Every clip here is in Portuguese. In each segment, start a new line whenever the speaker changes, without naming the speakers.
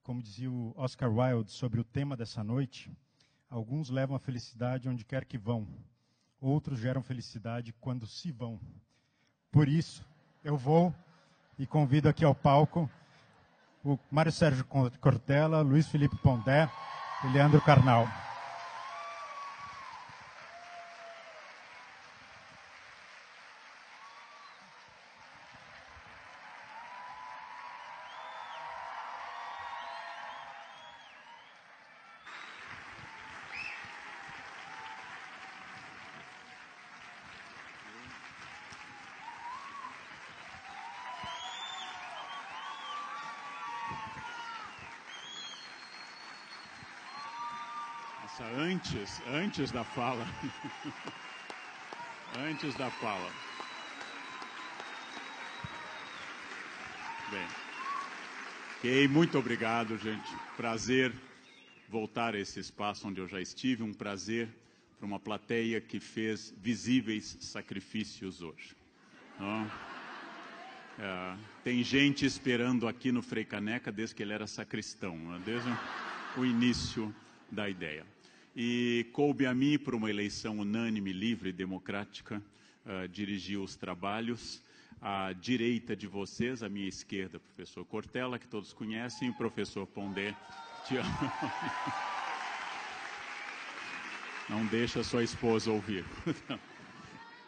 como dizia o Oscar Wilde sobre o tema dessa noite, alguns levam a felicidade onde quer que vão, outros geram felicidade quando se vão. Por isso, eu vou e convido aqui ao palco o Mário Sérgio Cortella, Luiz Felipe Pondé e Leandro Carnal.
Antes da fala. Antes da fala. Bem. Ok, muito obrigado, gente. Prazer voltar a esse espaço onde eu já estive. Um prazer para uma plateia que fez visíveis sacrifícios hoje. Tem gente esperando aqui no Frei Caneca desde que ele era sacristão, desde o início da ideia. E coube a mim, por uma eleição unânime, livre e democrática, dirigir os trabalhos. À direita de vocês, à minha esquerda, o professor Cortella, que todos conhecem, e o professor Pondé. Não deixa sua esposa ouvir.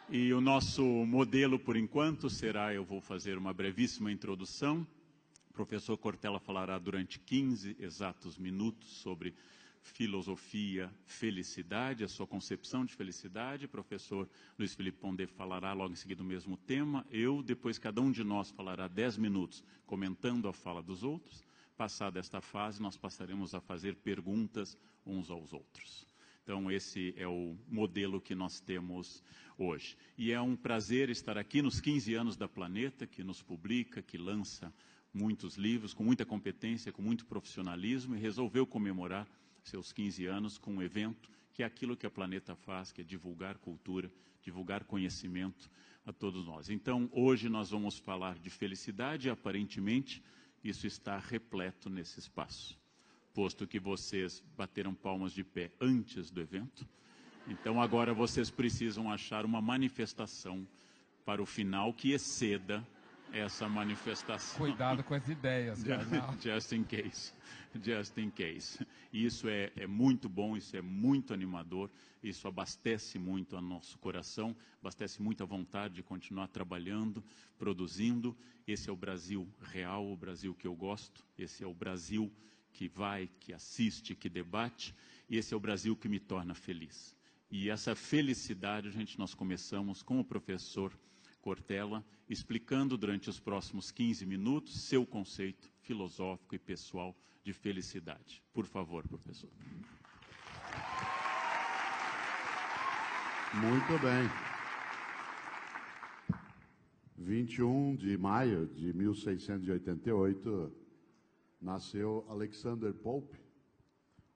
E o nosso modelo, por enquanto, será, eu vou fazer uma brevíssima introdução. O professor Cortella falará durante 15 exatos minutos sobre filosofia, felicidade, a sua concepção de felicidade. O professor Luiz Felipe Pondé falará logo em seguida o mesmo tema. Depois cada um de nós falará 10 minutos comentando a fala dos outros. Passada esta fase, nós passaremos a fazer perguntas uns aos outros. Então, esse é o modelo que nós temos hoje. E é um prazer estar aqui nos 15 anos da Planeta, que nos publica, que lança muitos livros, com muita competência, com muito profissionalismo, e resolveu comemorar seus 15 anos com um evento que é aquilo que a Planeta faz, que é divulgar cultura, divulgar conhecimento a todos nós. Então, hoje nós vamos falar de felicidade e, aparentemente, isso está repleto nesse espaço. Posto que vocês bateram palmas de pé antes do evento, então agora vocês precisam achar uma manifestação para o final que exceda essa manifestação.
Cuidado com as ideias, Carnal.
Just in case. Just in case. Isso é muito bom, isso é muito animador, isso abastece muito o nosso coração, abastece muito a vontade de continuar trabalhando, produzindo. Esse é o Brasil real, o Brasil que eu gosto, esse é o Brasil que vai, que assiste, que debate, e esse é o Brasil que me torna feliz. E essa felicidade, nós começamos com o professor Cortella, explicando durante os próximos 15 minutos seu conceito filosófico e pessoal de felicidade. Por favor, professor.
Muito bem. 21 de maio de 1688, nasceu Alexander Pope,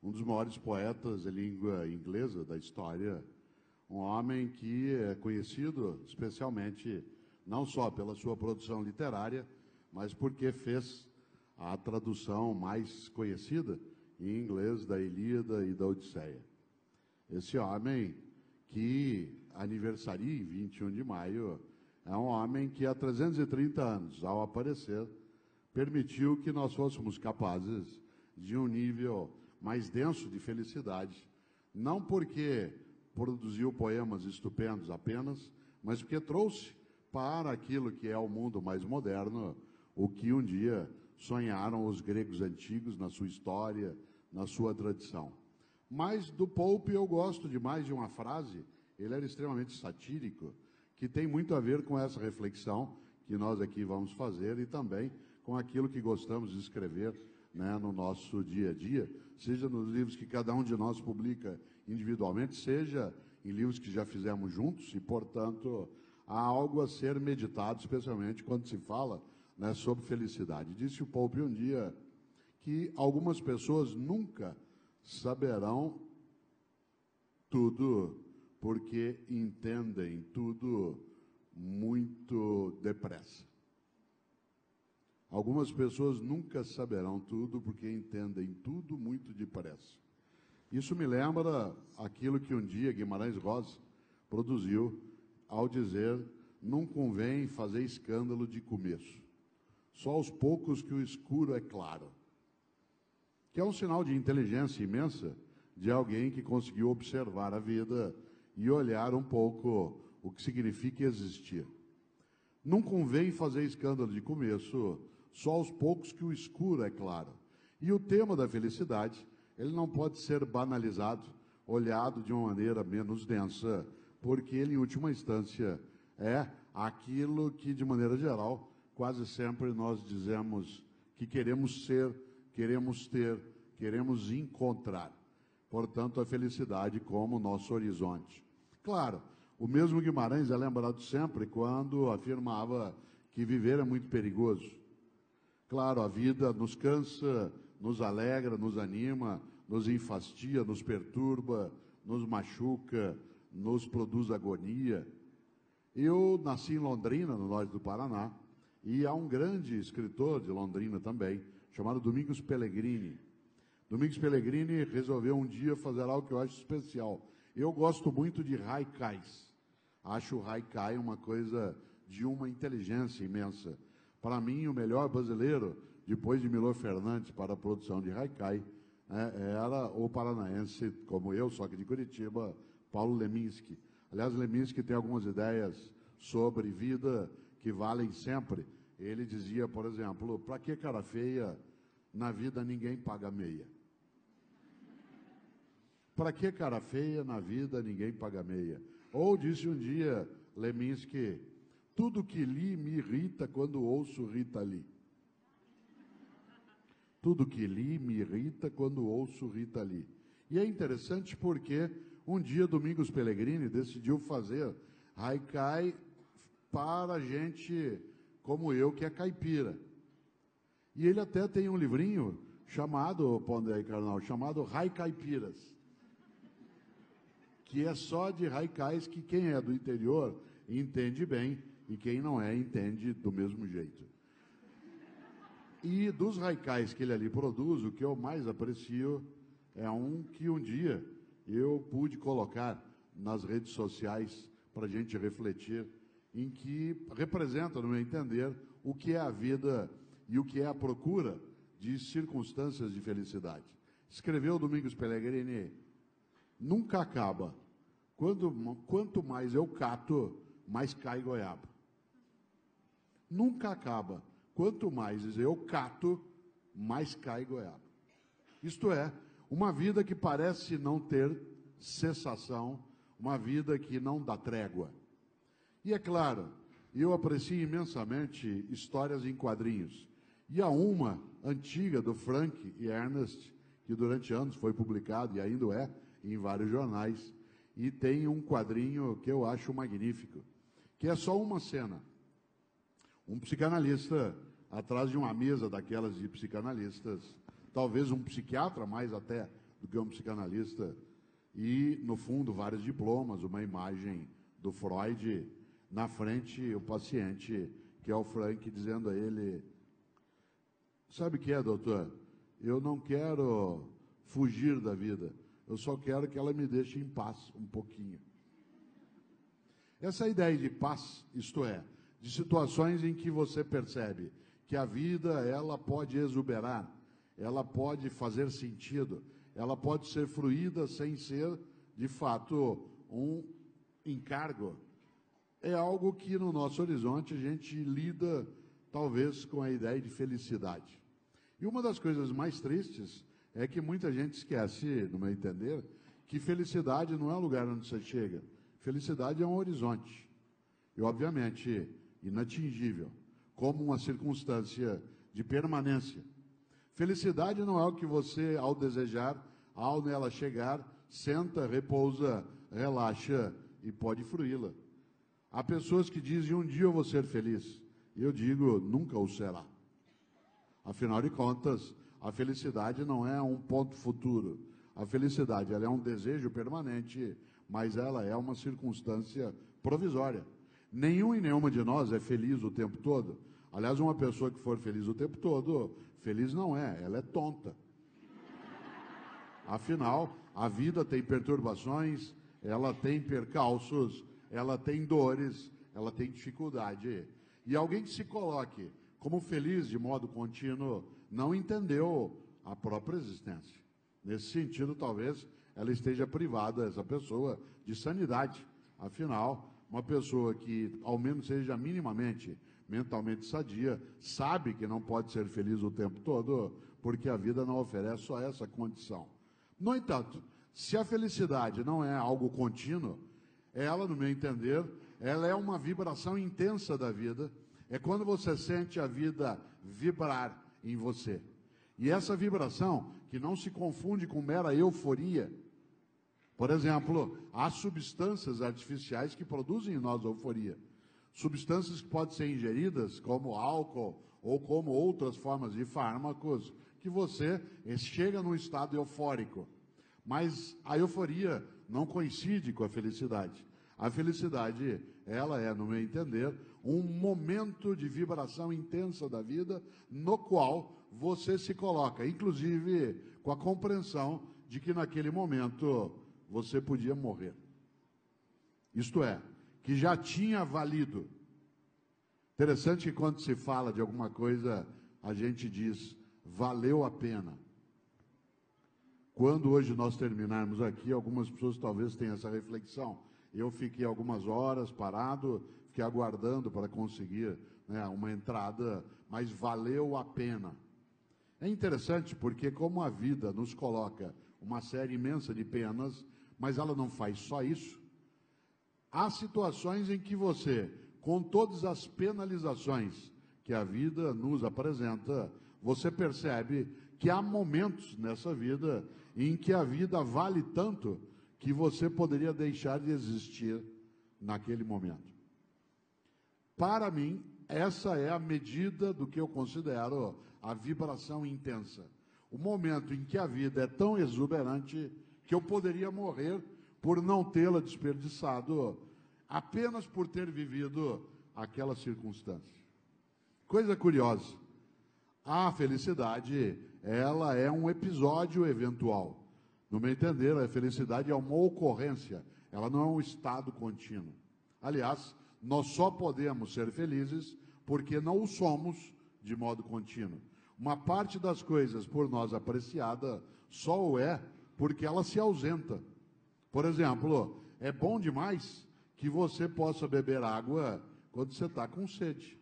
um dos maiores poetas de língua inglesa da história, um homem que é conhecido especialmente não só pela sua produção literária, mas porque fez a tradução mais conhecida em inglês da Ilíada e da Odisseia. Esse homem que aniversaria em 21 de maio é um homem que há 330 anos, ao aparecer, permitiu que nós fôssemos capazes de um nível mais denso de felicidade, não porque produziu poemas estupendos apenas, mas porque trouxe para aquilo que é o mundo mais moderno o que um dia sonharam os gregos antigos na sua história, na sua tradição. Mas do Pope eu gosto demais de uma frase, ele era extremamente satírico, que tem muito a ver com essa reflexão que nós aqui vamos fazer e também com aquilo que gostamos de escrever, né, no nosso dia a dia, seja nos livros que cada um de nós publica individualmente, seja em livros que já fizemos juntos e, portanto, há algo a ser meditado, especialmente quando se fala, né, sobre felicidade. Disse o Pope um dia que algumas pessoas nunca saberão tudo porque entendem tudo muito depressa. Algumas pessoas nunca saberão tudo porque entendem tudo muito depressa. Isso me lembra aquilo que um dia Guimarães Rosa produziu ao dizer: não convém fazer escândalo de começo, só aos poucos que o escuro é claro. Que é um sinal de inteligência imensa de alguém que conseguiu observar a vida e olhar um pouco o que significa existir. Não convém fazer escândalo de começo, só aos poucos que o escuro é claro. E o tema da felicidade, ele não pode ser banalizado, olhado de uma maneira menos densa, porque ele, em última instância, é aquilo que, de maneira geral, quase sempre nós dizemos que queremos ser, queremos ter, queremos encontrar. Portanto, a felicidade como nosso horizonte. Claro, o mesmo Guimarães é lembrado sempre quando afirmava que viver é muito perigoso. Claro, a vida nos cansa, nos alegra, nos anima, nos enfastia, nos perturba, nos machuca, nos produz agonia. Eu nasci em Londrina, no norte do Paraná, e há um grande escritor de Londrina também, chamado Domingos Pellegrini. Domingos Pellegrini resolveu um dia fazer algo que eu acho especial. Eu gosto muito de haikais. Acho o haikai uma coisa de uma inteligência imensa. Para mim, o melhor brasileiro, depois de Milor Fernandes para a produção de haikai, era o paranaense, como eu, só que de Curitiba, Paulo Leminski. Aliás, Leminski tem algumas ideias sobre vida que valem sempre. Ele dizia, por exemplo, para que cara feia, na vida ninguém paga meia. Para que cara feia, na vida ninguém paga meia. Ou disse um dia Leminski: tudo que li me irrita quando ouço Rita Lee. Tudo que li me irrita quando ouço Rita Lee. E é interessante porque um dia Domingos Pellegrini decidiu fazer haikai para gente como eu, que é caipira. E ele até tem um livrinho chamado, Pondé Carnal, chamado Haikaipiras, que é só de haikais que quem é do interior entende bem e quem não é entende do mesmo jeito. E dos haikais que ele ali produz, o que eu mais aprecio é um que um dia eu pude colocar nas redes sociais para a gente refletir, em que representa, no meu entender, o que é a vida e o que é a procura de circunstâncias de felicidade. Escreveu Domingos Pellegrini: nunca acaba. Quanto mais eu cato, mais cai goiaba. Nunca acaba. Quanto mais eu cato, mais cai goiaba. Isto é, uma vida que parece não ter cessação, uma vida que não dá trégua. E é claro, eu aprecio imensamente histórias em quadrinhos. E há uma antiga do Frank e Ernest, que durante anos foi publicado e ainda é em vários jornais, e tem um quadrinho que eu acho magnífico, que é só uma cena. Um psicanalista atrás de uma mesa daquelas de psicanalistas, talvez um psiquiatra mais até do que um psicanalista, e no fundo vários diplomas, uma imagem do Freud, na frente o paciente, que é o Frank, dizendo a ele: sabe o que é, doutor? Eu não quero fugir da vida, eu só quero que ela me deixe em paz um pouquinho. Essa ideia de paz, isto é, de situações em que você percebe que a vida, ela pode exuberar, ela pode fazer sentido, ela pode ser fruída sem ser, de fato, um encargo. É algo que no nosso horizonte a gente lida, talvez, com a ideia de felicidade. E uma das coisas mais tristes é que muita gente esquece, no meu entender, que felicidade não é um lugar onde você chega. Felicidade é um horizonte. E, obviamente, inatingível, como uma circunstância de permanência. Felicidade não é o que você, ao desejar, ao nela chegar, senta, repousa, relaxa e pode fruí-la. Há pessoas que dizem: um dia eu vou ser feliz. E eu digo: nunca o será. Afinal de contas, a felicidade não é um ponto futuro. A felicidade, ela é um desejo permanente, mas ela é uma circunstância provisória. Nenhum e nenhuma de nós é feliz o tempo todo. Aliás, uma pessoa que for feliz o tempo todo, feliz não é, ela é tonta. Afinal, a vida tem perturbações, ela tem percalços, ela tem dores, ela tem dificuldade. E alguém que se coloque como feliz de modo contínuo não entendeu a própria existência. Nesse sentido, talvez ela esteja privada, essa pessoa, de sanidade. Afinal, uma pessoa que ao menos seja minimamente mentalmente sadia, sabe que não pode ser feliz o tempo todo, porque a vida não oferece só essa condição. No entanto, se a felicidade não é algo contínuo, ela, no meu entender, ela é uma vibração intensa da vida. É quando você sente a vida vibrar em você. E essa vibração, que não se confunde com mera euforia. Por exemplo, há substâncias artificiais que produzem em nós euforia. Substâncias que podem ser ingeridas, como álcool ou como outras formas de fármacos, que você chega num estado eufórico. Mas a euforia não coincide com a felicidade. A felicidade, ela é, no meu entender, um momento de vibração intensa da vida, no qual você se coloca, inclusive com a compreensão de que naquele momento você podia morrer. Isto é, que já tinha valido. Interessante que quando se fala de alguma coisa, a gente diz, valeu a pena. Quando hoje nós terminarmos aqui, algumas pessoas talvez tenham essa reflexão. Eu fiquei algumas horas parado, fiquei aguardando para conseguir, uma entrada, mas valeu a pena. É interessante porque como a vida nos coloca uma série imensa de penas, mas ela não faz só isso. Há situações em que você, com todas as penalizações que a vida nos apresenta, você percebe que há momentos nessa vida em que a vida vale tanto que você poderia deixar de existir naquele momento. Para mim, essa é a medida do que eu considero a vibração intensa. O momento em que a vida é tão exuberante que eu poderia morrer por não tê-la desperdiçado, apenas por ter vivido aquela circunstância. Coisa curiosa, a felicidade, ela é um episódio eventual. No meu entender, a felicidade é uma ocorrência, ela não é um estado contínuo. Aliás, nós só podemos ser felizes porque não o somos de modo contínuo. Uma parte das coisas por nós apreciada só o é porque ela se ausenta. Por exemplo, é bom demais que você possa beber água quando você está com sede.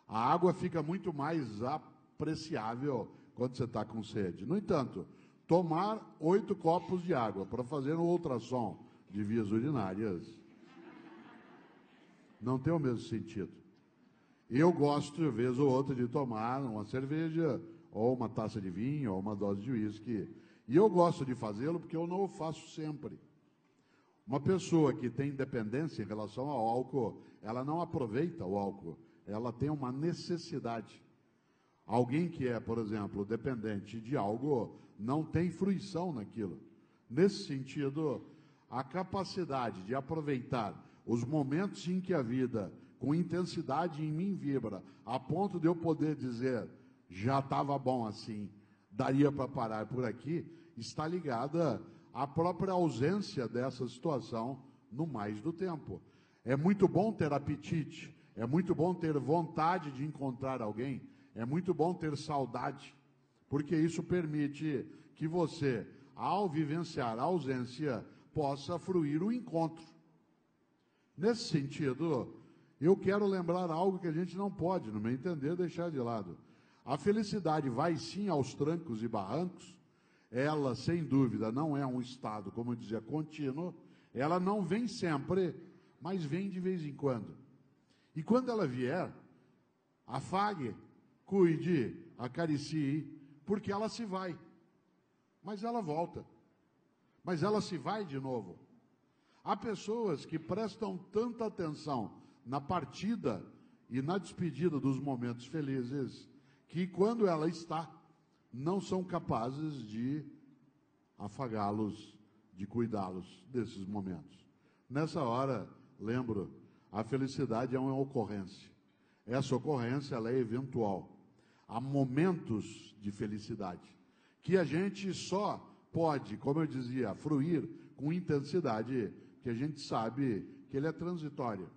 A água fica muito mais apreciável quando você está com sede. No entanto, tomar 8 copos de água para fazer um ultrassom de vias urinárias não tem o mesmo sentido. Eu gosto, de vez ou outra, de tomar uma cerveja, ou uma taça de vinho, ou uma dose de uísque. E eu gosto de fazê-lo porque eu não o faço sempre. Uma pessoa que tem dependência em relação ao álcool, ela não aproveita o álcool, ela tem uma necessidade. Alguém que é, por exemplo, dependente de algo, não tem fruição naquilo. Nesse sentido, a capacidade de aproveitar os momentos em que a vida, com intensidade em mim, vibra, a ponto de eu poder dizer, já estava bom assim, daria para parar por aqui, está ligada à própria ausência dessa situação no mais do tempo. É muito bom ter apetite, é muito bom ter vontade de encontrar alguém, é muito bom ter saudade, porque isso permite que você, ao vivenciar a ausência, possa fruir o encontro. Nesse sentido, eu quero lembrar algo que a gente não pode, no meu entender, deixar de lado. A felicidade vai sim aos trancos e barrancos, ela, sem dúvida, não é um estado, como eu dizia, contínuo, ela não vem sempre, mas vem de vez em quando. E quando ela vier, afague, cuide, acaricie, porque ela se vai. Mas ela volta. Mas ela se vai de novo. Há pessoas que prestam tanta atenção na partida e na despedida dos momentos felizes, que quando ela está, não são capazes de afagá-los, de cuidá-los desses momentos. Nessa hora, lembro, a felicidade é uma ocorrência. essa ocorrência ela é eventual. Há momentos de felicidade que a gente só pode, como eu dizia, fruir com intensidade, que a gente sabe que ele é transitório.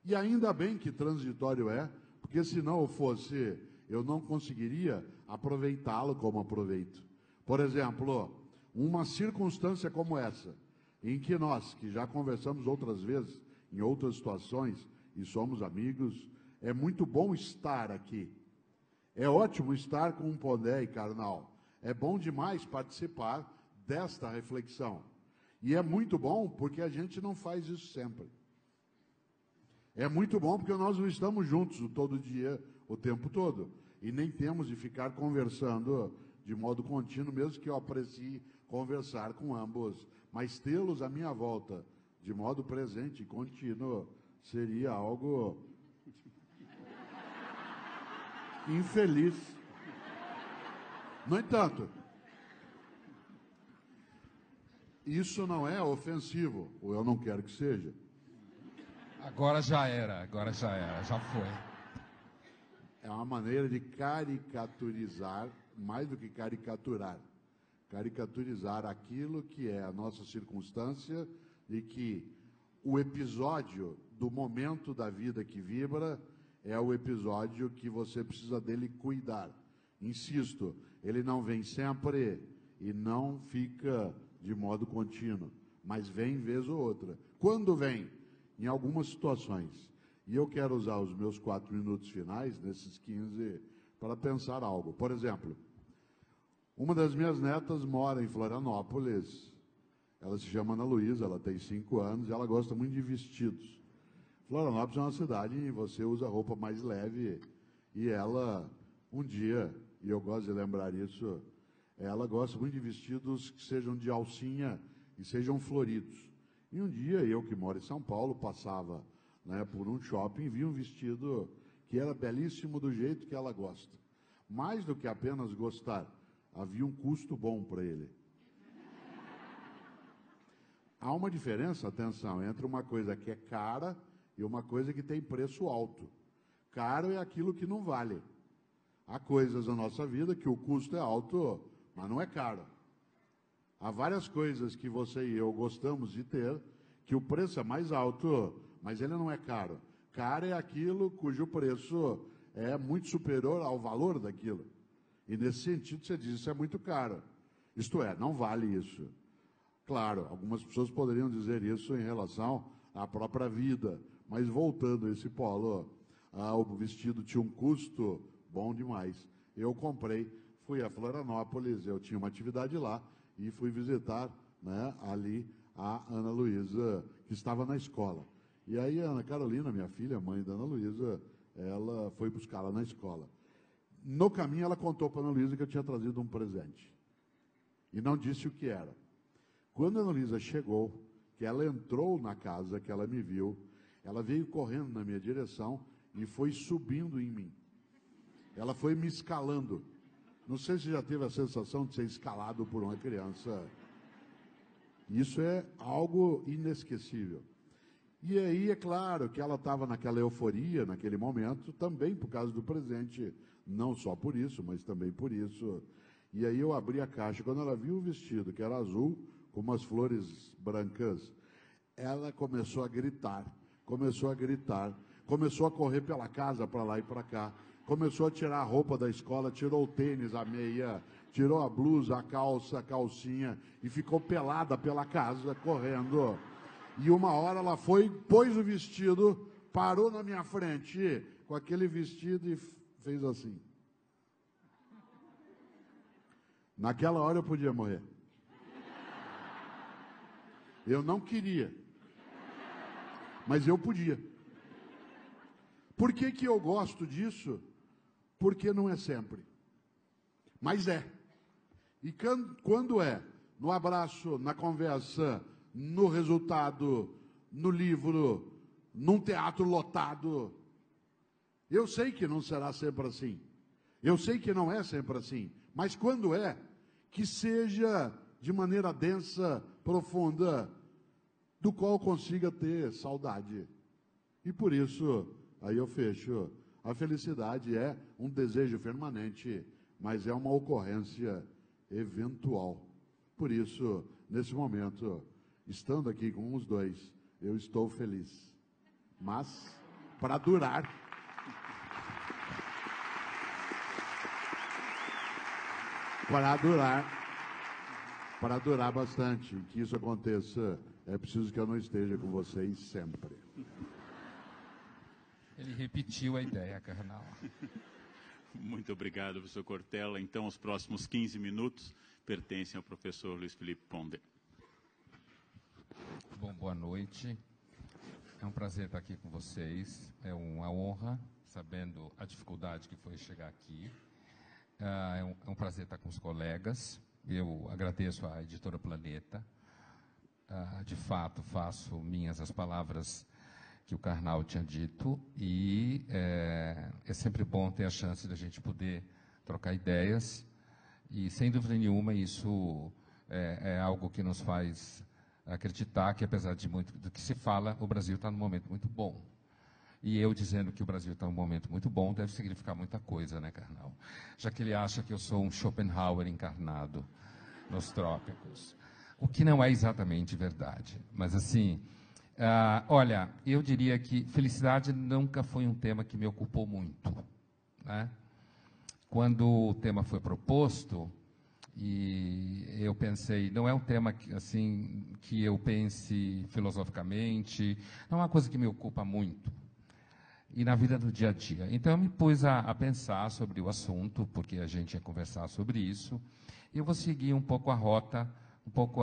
E ainda bem que transitório é, porque se não fosse, eu não conseguiria aproveitá-lo como aproveito. Por exemplo, uma circunstância como essa, em que nós, que já conversamos outras vezes, em outras situações, e somos amigos, é muito bom estar aqui. É ótimo estar com um Pondé e Karnal. É bom demais participar desta reflexão. E é muito bom porque a gente não faz isso sempre. É muito bom porque nós não estamos juntos todo dia, o tempo todo. E nem temos de ficar conversando de modo contínuo, mesmo que eu aprecie conversar com ambos. Mas tê-los à minha volta, de modo presente e contínuo, seria algo infeliz. No entanto, isso não é ofensivo, ou eu não quero que seja.
Agora já era, já foi.
É uma maneira de caricaturizar, mais do que caricaturar, caricaturizar aquilo que é a nossa circunstância e que o episódio do momento da vida que vibra é o episódio que você precisa dele cuidar. Insisto, ele não vem sempre e não fica de modo contínuo, mas vem vez ou outra. Quando vem? Em algumas situações. E eu quero usar os meus 4 minutos finais, nesses 15, para pensar algo. Por exemplo, uma das minhas netas mora em Florianópolis. Ela se chama Ana Luísa, ela tem 5 anos e ela gosta muito de vestidos. Florianópolis é uma cidade em que você usa roupa mais leve e ela, um dia, e eu gosto de lembrar isso, ela gosta muito de vestidos que sejam de alcinha e sejam floridos. E um dia, eu que moro em São Paulo, passava, né, por um shopping, vi um vestido que era belíssimo do jeito que ela gosta. Mais do que apenas gostar, havia um custo bom para ele. Há uma diferença, atenção, entre uma coisa que é cara e uma coisa que tem preço alto. Caro é aquilo que não vale. Há coisas na nossa vida que o custo é alto, mas não é caro. Há várias coisas que você e eu gostamos de ter, que o preço é mais alto, mas ele não é caro. Caro é aquilo cujo preço é muito superior ao valor daquilo. E nesse sentido você diz, isso é muito caro. Isto é, não vale isso. Claro, algumas pessoas poderiam dizer isso em relação à própria vida, mas voltando a esse polo, o vestido tinha um custo bom demais. Eu comprei, fui a Florianópolis, eu tinha uma atividade lá, e fui visitar, né, ali a Ana Luísa, que estava na escola. E aí a Ana Carolina, minha filha, mãe da Ana Luísa, ela foi buscá-la na escola. No caminho ela contou para a Ana Luísa que eu tinha trazido um presente. E não disse o que era. Quando a Ana Luísa chegou, que ela entrou na casa, que ela me viu, ela veio correndo na minha direção e foi subindo em mim. Ela foi me escalando. Não sei se já teve a sensação de ser escalado por uma criança. Isso é algo inesquecível. E aí, é claro que ela estava naquela euforia, naquele momento, também por causa do presente. Não só por isso, mas também por isso. E aí eu abri a caixa. Quando ela viu o vestido, que era azul, com umas flores brancas, ela começou a gritar, começou a correr pela casa, para lá e para cá. Começou a tirar a roupa da escola, tirou o tênis, a meia, tirou a blusa, a calça, a calcinha e ficou pelada pela casa, correndo. E uma hora ela foi, pôs o vestido, parou na minha frente com aquele vestido e fez assim. Naquela hora eu podia morrer. Eu não queria, mas eu podia. Por que que eu gosto disso? Porque não é sempre. Mas é. E quando é? No abraço, na conversa, no resultado, no livro, num teatro lotado. Eu sei que não será sempre assim. Eu sei que não é sempre assim. Mas quando é, que seja de maneira densa, profunda, do qual consiga ter saudade. E por isso, aí eu fecho A felicidade é um desejo permanente, mas é uma ocorrência eventual. Por isso, nesse momento, estando aqui com os dois, eu estou feliz. Mas, para durar... Para durar bastante, que isso aconteça, é preciso que eu não esteja com vocês sempre.
Ele repetiu a ideia, Karnal.
Muito obrigado, professor Cortella. Então, os próximos 15 minutos pertencem ao professor Luiz Felipe Ponder.
Bom, boa noite. É um prazer estar aqui com vocês. É uma honra, sabendo a dificuldade que foi chegar aqui. É um prazer estar com os colegas. Eu agradeço à Editora Planeta. De fato, faço minhas as palavras que o Karnal tinha dito, e é sempre bom ter a chance de a gente poder trocar ideias, e sem dúvida nenhuma isso é algo que nos faz acreditar que, apesar de muito do que se fala, o Brasil está num momento muito bom. E eu dizendo que o Brasil está num momento muito bom deve significar muita coisa, né, Karnal? Já que ele acha que eu sou um Schopenhauer encarnado nos trópicos, o que não é exatamente verdade, mas assim... olha, eu diria que felicidade nunca foi um tema que me ocupou muito, né? Quando o tema foi proposto, e eu pensei, não é um tema que, assim, que eu pense filosoficamente, não é uma coisa que me ocupa muito, e na vida do dia a dia. Então eu me pus a pensar sobre o assunto, porque a gente ia conversar sobre isso, e eu vou seguir um pouco a rota, um pouco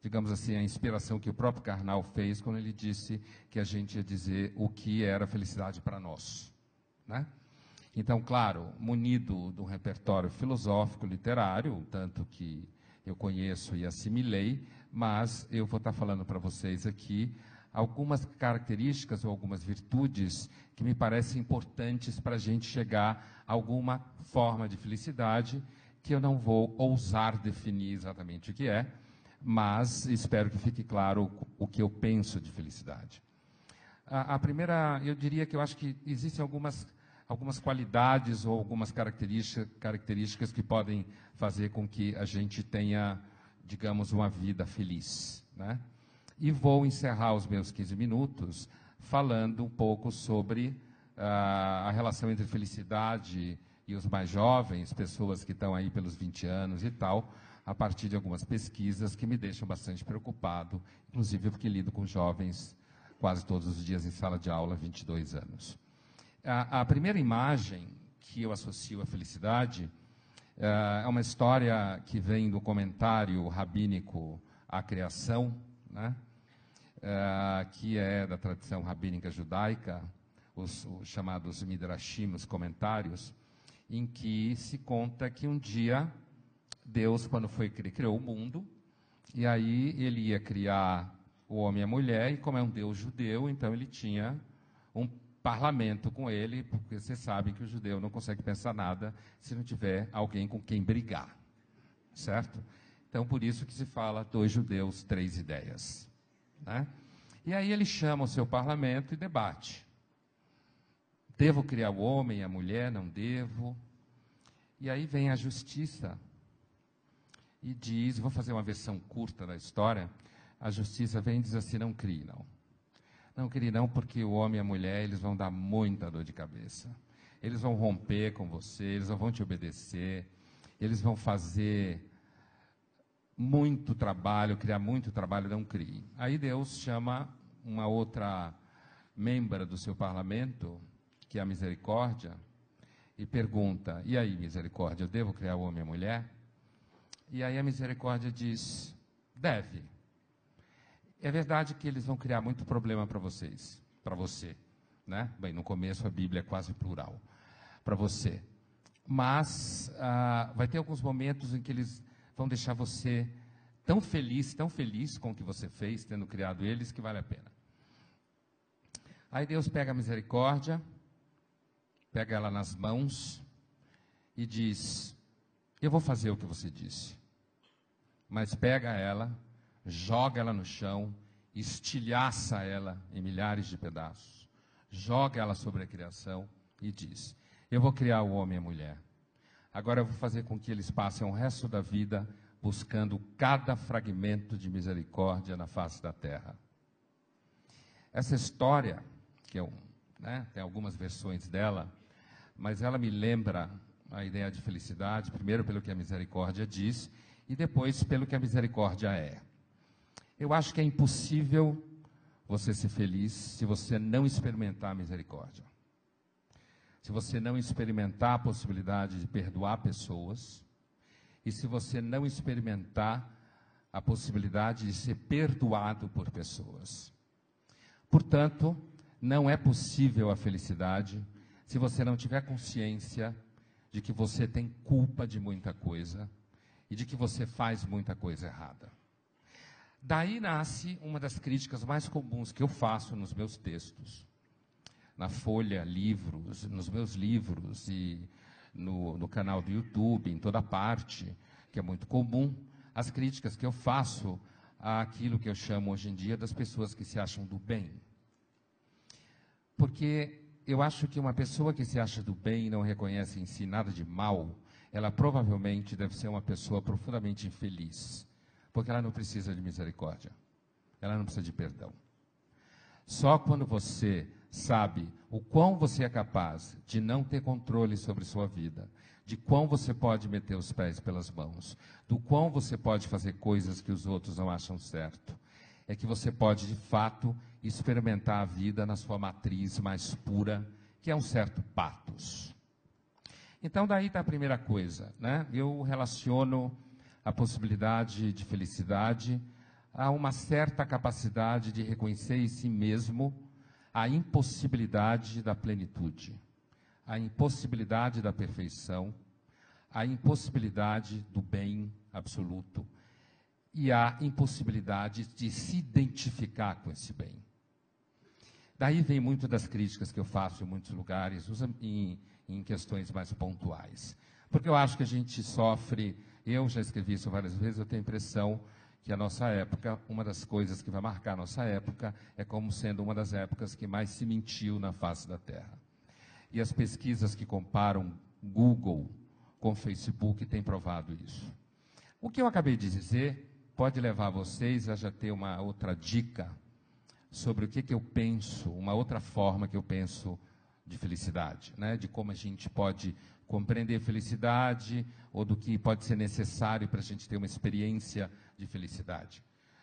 digamos assim, a inspiração que o próprio Karnal fez quando ele disse que a gente ia dizer o que era felicidade para nós, né? Então, claro, munido de um repertório filosófico, literário, tanto que eu conheço e assimilei, mas eu vou estar falando para vocês aqui algumas características ou algumas virtudes que me parecem importantes para a gente chegar a alguma forma de felicidade, que eu não vou ousar definir exatamente o que é, mas espero que fique claro o que eu penso de felicidade. A primeira, eu diria que eu acho que existem algumas qualidades ou algumas características que podem fazer com que a gente tenha, digamos, uma vida feliz, né? E vou encerrar os meus 15 minutos falando um pouco sobre a relação entre felicidade e os mais jovens, pessoas que estão aí pelos 20 anos e tal, a partir de algumas pesquisas que me deixam bastante preocupado, inclusive porque lido com jovens quase todos os dias em sala de aula há 22 anos. A primeira imagem que eu associo à felicidade é uma história que vem do comentário rabínico à criação, né? Que é da tradição rabínica judaica, os chamados midrashim, os comentários, em que se conta que um dia Deus, quando criou o mundo, e aí ele ia criar o homem e a mulher, e como é um Deus judeu, então ele tinha um parlamento com ele, porque vocês sabem que o judeu não consegue pensar nada se não tiver alguém com quem brigar, certo? Então, por isso que se fala 2 judeus, 3 ideias, né? E aí ele chama o seu parlamento e debate. Devo criar o homem e a mulher? Não devo? E aí vem a justiça e diz, vou fazer uma versão curta da história, a justiça vem e diz assim, não crie não. Não crie não, porque o homem e a mulher, eles vão dar muita dor de cabeça. Eles vão romper com você, eles não vão te obedecer, eles vão fazer muito trabalho, criar muito trabalho, não crie. Aí Deus chama uma outra membra do seu parlamento, que é a Misericórdia, e pergunta, e aí, Misericórdia, eu devo criar o homem e a mulher? E aí a Misericórdia diz, deve. É verdade que eles vão criar muito problema para vocês, para você, né? Bem, no começo a Bíblia é quase plural, para você. Mas vai ter alguns momentos em que eles vão deixar você tão feliz com o que você fez, tendo criado eles, que vale a pena. Aí Deus pega a Misericórdia, pega ela nas mãos e diz, eu vou fazer o que você disse. Mas pega ela, joga ela no chão, estilhaça ela em milhares de pedaços, joga ela sobre a criação e diz: eu vou criar o homem e a mulher. Agora eu vou fazer com que eles passem o resto da vida buscando cada fragmento de misericórdia na face da terra. Essa história, que tem algumas versões dela, mas ela me lembra a ideia de felicidade, primeiro pelo que a misericórdia diz, e depois pelo que a misericórdia é. Eu acho que é impossível você ser feliz se você não experimentar a misericórdia. Se você não experimentar a possibilidade de perdoar pessoas, e se você não experimentar a possibilidade de ser perdoado por pessoas. Portanto, não é possível a felicidade se você não tiver consciência de que você tem culpa de muita coisa e de que você faz muita coisa errada. Daí nasce uma das críticas mais comuns que eu faço nos meus textos, na Folha, livros, nos meus livros e no canal do YouTube, em toda parte, que é muito comum, as críticas que eu faço àquilo que eu chamo hoje em dia das pessoas que se acham do bem. Porque eu acho que uma pessoa que se acha do bem e não reconhece em si nada de mal, ela provavelmente deve ser uma pessoa profundamente infeliz, porque ela não precisa de misericórdia, ela não precisa de perdão. Só quando você sabe o quão você é capaz de não ter controle sobre sua vida, de quão você pode meter os pés pelas mãos, do quão você pode fazer coisas que os outros não acham certo, é que você pode, de fato, experimentar a vida na sua matriz mais pura, que é um certo patos. Então, daí está a primeira coisa, né? Eu relaciono a possibilidade de felicidade a uma certa capacidade de reconhecer em si mesmo a impossibilidade da plenitude, a impossibilidade da perfeição, a impossibilidade do bem absoluto e a impossibilidade de se identificar com esse bem. Daí vem muito das críticas que eu faço em muitos lugares, em questões mais pontuais. Porque eu acho que a gente sofre, eu já escrevi isso várias vezes, eu tenho a impressão que a nossa época, uma das coisas que vai marcar a nossa época, é como sendo uma das épocas que mais se mentiu na face da Terra. E as pesquisas que comparam Google com Facebook têm provado isso. O que eu acabei de dizer pode levar vocês a já ter uma outra dica sobre o que eu penso, uma outra forma que eu penso de felicidade, né? De como a gente pode compreender felicidade ou do que pode ser necessário para a gente ter uma experiência de felicidade.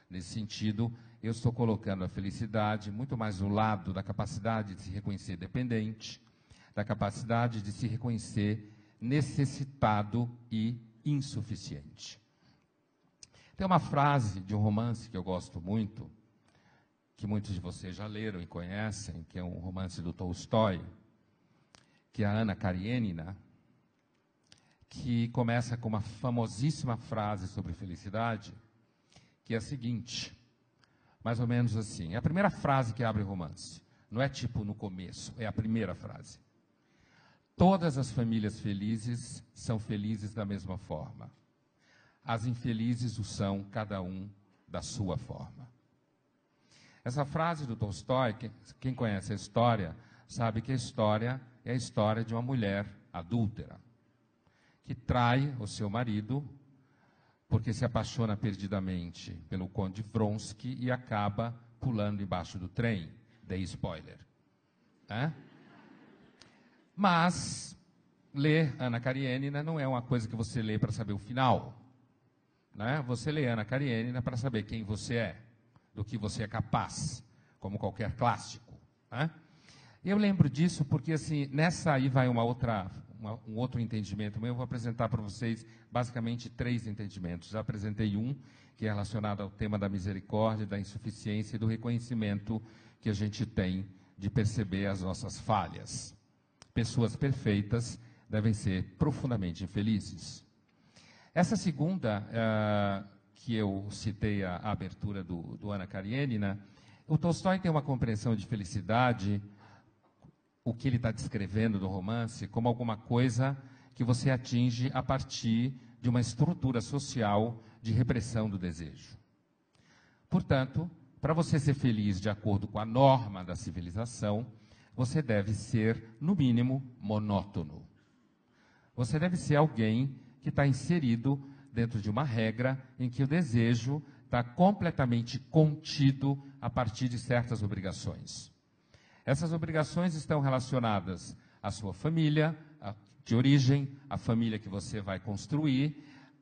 Nesse sentido, eu estou colocando a felicidade muito mais no lado da capacidade de se reconhecer dependente, da capacidade de se reconhecer necessitado e insuficiente. Tem uma frase de um romance que eu gosto muito, que muitos de vocês já leram e conhecem, que é um romance do Tolstói, que é a Ana Karenina, que começa com uma famosíssima frase sobre felicidade, que é a seguinte, mais ou menos assim, é a primeira frase que abre o romance, não é tipo no começo, é a primeira frase. Todas as famílias felizes são felizes da mesma forma. As infelizes o são, cada um da sua forma. Essa frase do Tolstói, quem conhece a história, sabe que a história é a história de uma mulher adúltera, que trai o seu marido porque se apaixona perdidamente pelo conde Vronsky e acaba pulando embaixo do trem. Dei spoiler. Mas ler Ana Karenina não é uma coisa que você lê para saber o final. Né? Você lê Ana Karenina para saber quem você é, do que você é capaz, como qualquer clássico. Né? Eu lembro disso porque, assim, nessa aí vai um outro entendimento meu. Eu vou apresentar para vocês, basicamente, 3 entendimentos. Já apresentei um, que é relacionado ao tema da misericórdia, da insuficiência e do reconhecimento que a gente tem de perceber as nossas falhas. Pessoas perfeitas devem ser profundamente infelizes. Essa segunda, que eu citei a abertura do Ana Karenina, o Tolstói tem uma compreensão de felicidade, o que ele está descrevendo do romance, como alguma coisa que você atinge a partir de uma estrutura social de repressão do desejo. Portanto, para você ser feliz de acordo com a norma da civilização, você deve ser, no mínimo, monótono. Você deve ser alguém que está inserido dentro de uma regra em que o desejo está completamente contido a partir de certas obrigações. Essas obrigações estão relacionadas à sua família de origem, à família que você vai construir,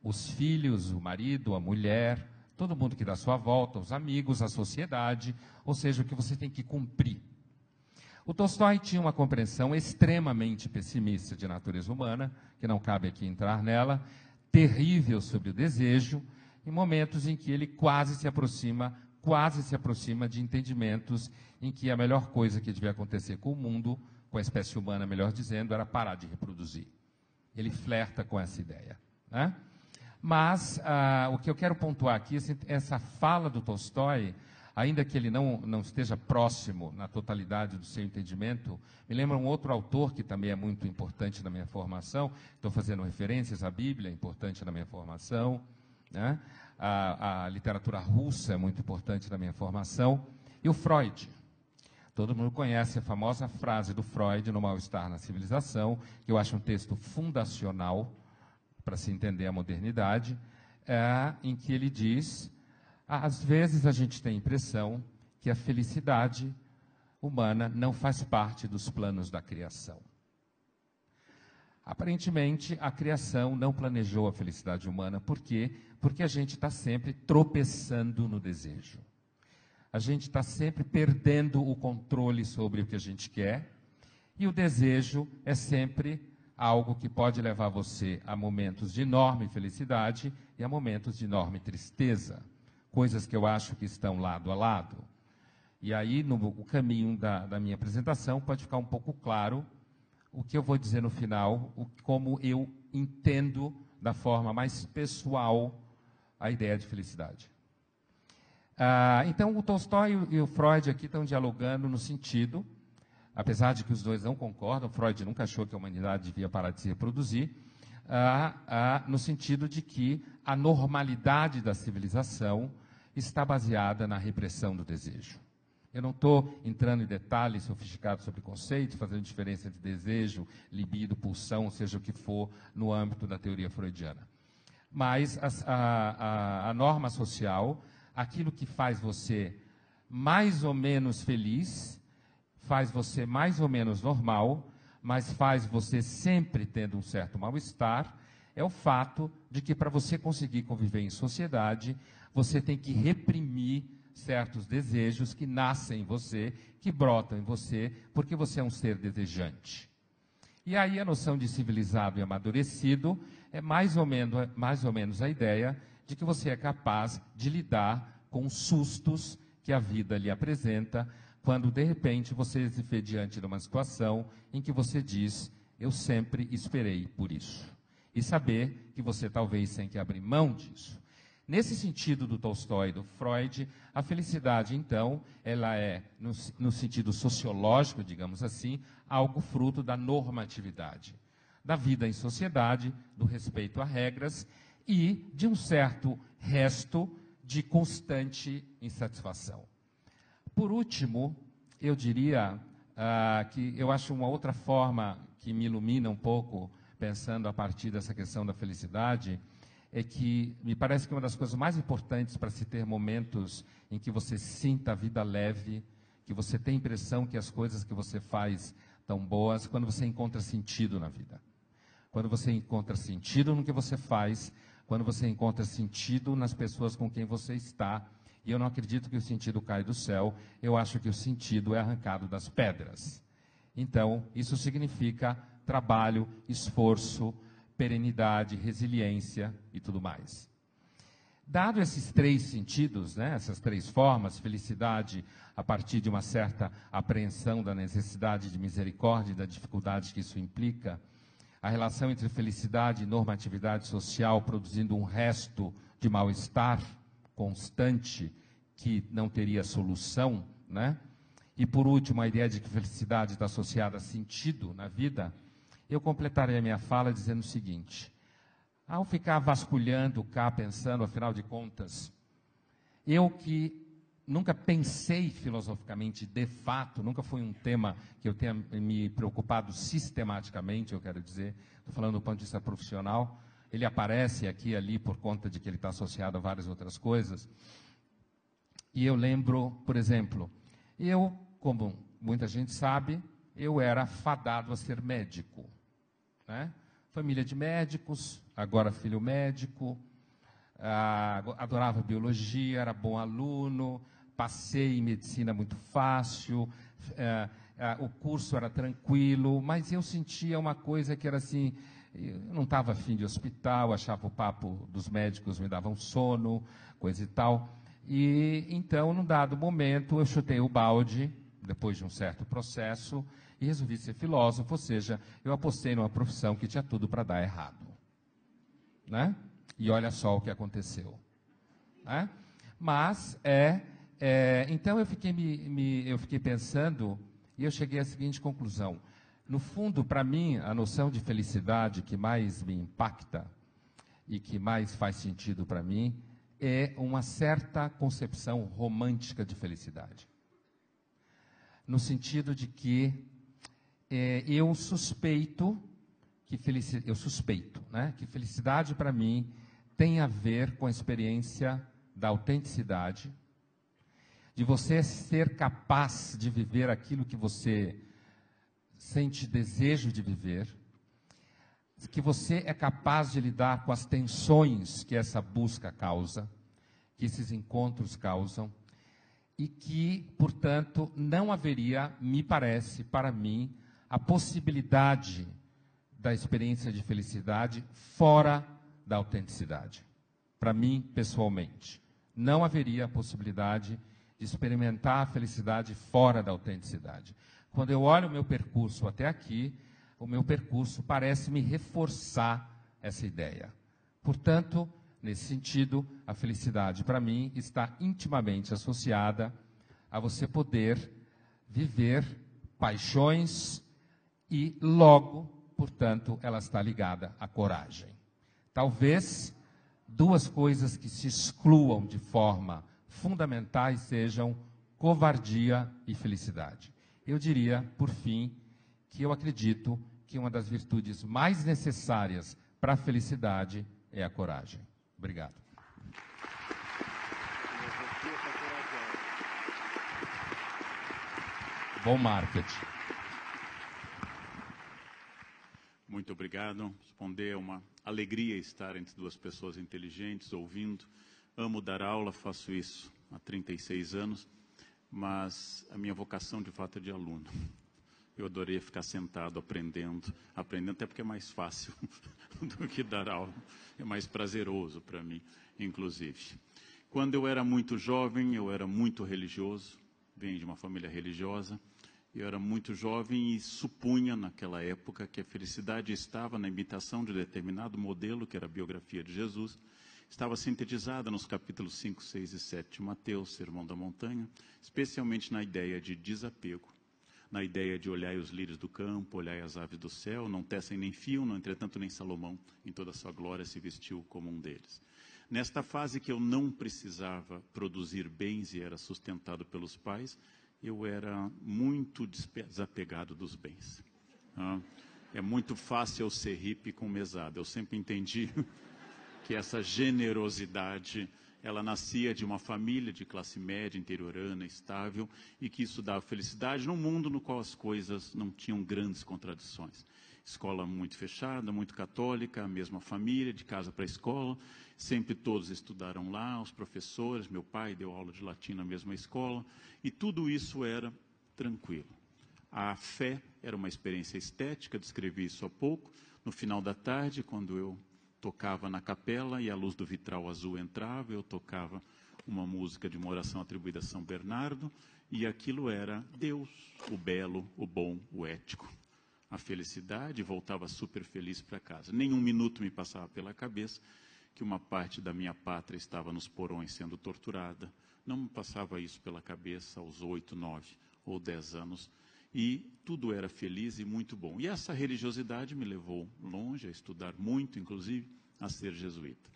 os filhos, o marido, a mulher, todo mundo que dá à sua volta, os amigos, a sociedade, ou seja, o que você tem que cumprir. O Tolstói tinha uma compreensão extremamente pessimista de natureza humana, que não cabe aqui entrar nela, terrível sobre o desejo, em momentos em que ele quase se aproxima de entendimentos em que a melhor coisa que devia acontecer com o mundo, com a espécie humana, melhor dizendo, era parar de reproduzir. Ele flerta com essa ideia, né? Mas o que eu quero pontuar aqui, essa fala do Tolstói, ainda que ele não esteja próximo na totalidade do seu entendimento, me lembra um outro autor que também é muito importante na minha formação. Estou fazendo referências à Bíblia, é importante na minha formação, né? A literatura russa é muito importante na minha formação, e o Freud. Todo mundo conhece a famosa frase do Freud no Mal-Estar na Civilização, que eu acho um texto fundacional para se entender a modernidade, em que ele diz: às vezes a gente tem a impressão que a felicidade humana não faz parte dos planos da criação. Aparentemente, a criação não planejou a felicidade humana. Por quê? Porque a gente está sempre tropeçando no desejo. A gente está sempre perdendo o controle sobre o que a gente quer, e o desejo é sempre algo que pode levar você a momentos de enorme felicidade e a momentos de enorme tristeza. Coisas que eu acho que estão lado a lado. E aí, no caminho da minha apresentação, pode ficar um pouco claro o que eu vou dizer no final, como eu entendo da forma mais pessoal a ideia de felicidade. Então, o Tolstói e o Freud aqui estão dialogando no sentido, apesar de que os dois não concordam, Freud nunca achou que a humanidade devia parar de se reproduzir, no sentido de que a normalidade da civilização está baseada na repressão do desejo. Eu não estou entrando em detalhes sofisticados sobre conceitos, fazendo diferença entre desejo, libido, pulsão, seja o que for, no âmbito da teoria freudiana. Mas a norma social, aquilo que faz você mais ou menos feliz, faz você mais ou menos normal, mas faz você sempre tendo um certo mal-estar, é o fato de que para você conseguir conviver em sociedade, você tem que reprimir certos desejos que nascem em você, que brotam em você, porque você é um ser desejante. E aí a noção de civilizado e amadurecido é mais ou menos a ideia de que você é capaz de lidar com os sustos que a vida lhe apresenta, quando de repente você se vê diante de uma situação em que você diz: eu sempre esperei por isso. E saber que você talvez tenha que abrir mão disso. Nesse sentido do Tolstói e do Freud, a felicidade, então, ela é, no sentido sociológico, digamos assim, algo fruto da normatividade, da vida em sociedade, do respeito a regras e de um certo resto de constante insatisfação. Por último, eu diria que eu acho uma outra forma que me ilumina um pouco, pensando a partir dessa questão da felicidade, é que me parece que uma das coisas mais importantes para se ter momentos em que você sinta a vida leve, que você tem a impressão que as coisas que você faz estão boas, quando você encontra sentido na vida. Quando você encontra sentido no que você faz, quando você encontra sentido nas pessoas com quem você está. E eu não acredito que o sentido cai do céu, eu acho que o sentido é arrancado das pedras. Então, isso significa trabalho, esforço, perenidade, resiliência e tudo mais. Dado esses três sentidos, né, essas três formas, felicidade a partir de uma certa apreensão da necessidade de misericórdia e da dificuldade que isso implica, a relação entre felicidade e normatividade social produzindo um resto de mal-estar constante que não teria solução, né? E por último, a ideia de que felicidade está associada a sentido na vida, eu completarei a minha fala dizendo o seguinte: ao ficar vasculhando cá, pensando, afinal de contas, eu que nunca pensei filosoficamente, de fato, nunca foi um tema que eu tenha me preocupado sistematicamente, eu quero dizer, estou falando do ponto de vista profissional. Ele aparece aqui e ali por conta de que ele está associado a várias outras coisas. E eu lembro, por exemplo, eu, como muita gente sabe, eu era fadado a ser médico, né? Família de médicos, agora filho médico, adorava biologia, era bom aluno, passei em medicina muito fácil, o curso era tranquilo, mas eu sentia uma coisa que era assim, eu não estava afim de hospital, achava o papo dos médicos me dava um sono, coisa e tal. E então, num dado momento, eu chutei o balde, depois de um certo processo, e resolvi ser filósofo, ou seja, eu apostei numa profissão que tinha tudo para dar errado, né? E olha só o que aconteceu, né? Mas, então eu fiquei pensando, e eu cheguei à seguinte conclusão. No fundo, para mim, a noção de felicidade que mais me impacta e que mais faz sentido para mim é uma certa concepção romântica de felicidade. No sentido de que eu suspeito, né, que felicidade para mim tem a ver com a experiência da autenticidade, de você ser capaz de viver aquilo que você sente desejo de viver, que você é capaz de lidar com as tensões que essa busca causa, que esses encontros causam, e que, portanto, não haveria, me parece, para mim, a possibilidade da experiência de felicidade fora da autenticidade. Para mim, pessoalmente, não haveria a possibilidade de experimentar a felicidade fora da autenticidade. Quando eu olho o meu percurso até aqui, o meu percurso parece me reforçar essa ideia. Portanto, nesse sentido, a felicidade, para mim, está intimamente associada a você poder viver paixões e, logo, portanto, ela está ligada à coragem. Talvez duas coisas que se excluam de forma fundamentais sejam covardia e felicidade. Eu diria, por fim, que eu acredito que uma das virtudes mais necessárias para a felicidade é a coragem. Obrigado. Bom marketing.
Muito obrigado. Responder é uma alegria estar entre duas pessoas inteligentes, ouvindo. Amo dar aula, faço isso há 36 anos, mas a minha vocação de fato é de aluno. Eu adorei ficar sentado aprendendo até porque é mais fácil do que dar aula. É mais prazeroso para mim, inclusive. Quando eu era muito jovem, eu era muito religioso, venho de uma família religiosa. Eu era muito jovem e supunha naquela época que a felicidade estava na imitação de determinado modelo, que era a biografia de Jesus. Estava sintetizada nos capítulos 5, 6 e 7 de Mateus, Sermão da Montanha, especialmente na ideia de desapego, na ideia de olhai os lírios do campo, olhai as aves do céu, não tecem nem fiam, no entretanto nem Salomão, em toda a sua glória, se vestiu como um deles. Nesta fase que eu não precisava produzir bens e era sustentado pelos pais, eu era muito desapegado dos bens. É muito fácil eu ser hippie com mesada. Eu sempre entendi que essa generosidade, ela nascia de uma família de classe média, interiorana, estável, e que isso dava felicidade num mundo no qual as coisas não tinham grandes contradições. Escola muito fechada, muito católica, a mesma família, de casa para a escola, sempre todos estudaram lá, os professores, meu pai deu aula de latim na mesma escola, e tudo isso era tranquilo. A fé era uma experiência estética, descrevi isso há pouco, no final da tarde, quando eu tocava na capela e a luz do vitral azul entrava, eu tocava uma música de uma oração atribuída a São Bernardo, e aquilo era Deus, o belo, o bom, o ético. A felicidade, voltava super feliz para casa. Nem um minuto me passava pela cabeça que uma parte da minha pátria estava nos porões sendo torturada. Não me passava isso pela cabeça aos 8, 9 ou 10 anos. E tudo era feliz e muito bom. E essa religiosidade me levou longe, a estudar muito, inclusive, a ser jesuíta.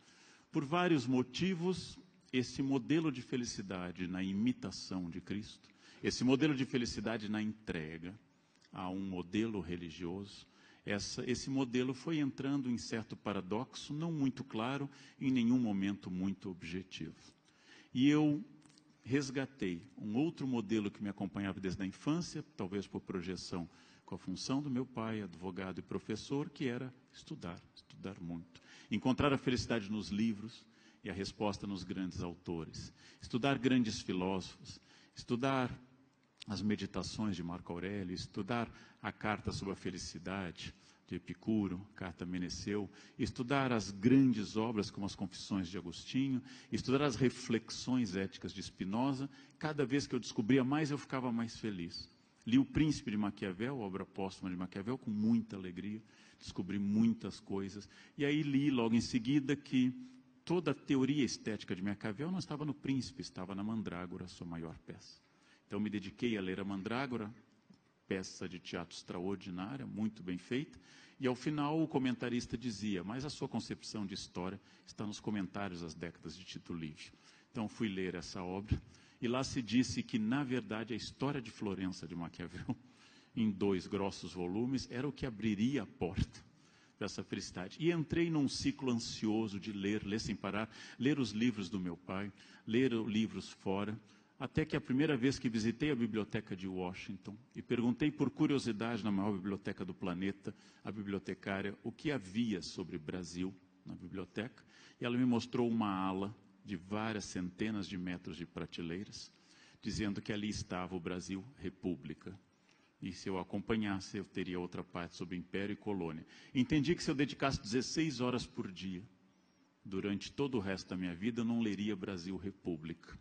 Por vários motivos, esse modelo de felicidade na imitação de Cristo, esse modelo de felicidade na entrega a um modelo religioso, esse modelo foi entrando em certo paradoxo, não muito claro, em nenhum momento muito objetivo. E eu resgatei um outro modelo que me acompanhava desde a infância, talvez por projeção com a função do meu pai, advogado e professor, que era estudar muito. Encontrar a felicidade nos livros e a resposta nos grandes autores. Estudar grandes filósofos, estudar as meditações de Marco Aurélio, estudar a Carta sobre a Felicidade, de Epicuro, Carta a Meneceu, estudar as grandes obras como as Confissões de Agostinho, estudar as reflexões éticas de Spinoza. Cada vez que eu descobria mais, eu ficava mais feliz. Li O Príncipe de Maquiavel, obra póstuma de Maquiavel, com muita alegria, descobri muitas coisas. E aí li logo em seguida que toda a teoria estética de Maquiavel não estava no Príncipe, estava na Mandrágora, sua maior peça. Então me dediquei a ler a Mandrágora, peça de teatro extraordinária, muito bem feita, e ao final o comentarista dizia, mas a sua concepção de história está nos comentários das décadas de Tito Livio. Então fui ler essa obra, e lá se disse que, na verdade, a história de Florença de Maquiavel, em 2 grossos volumes, era o que abriria a porta dessa felicidade. E entrei num ciclo ansioso de ler sem parar, ler os livros do meu pai, ler livros fora, até que a primeira vez que visitei a biblioteca de Washington e perguntei por curiosidade na maior biblioteca do planeta, a bibliotecária, o que havia sobre Brasil na biblioteca, e ela me mostrou uma ala de várias centenas de metros de prateleiras, dizendo que ali estava o Brasil República. E se eu acompanhasse, eu teria outra parte sobre Império e Colônia. Entendi que se eu dedicasse 16 horas por dia, durante todo o resto da minha vida, eu não leria Brasil República.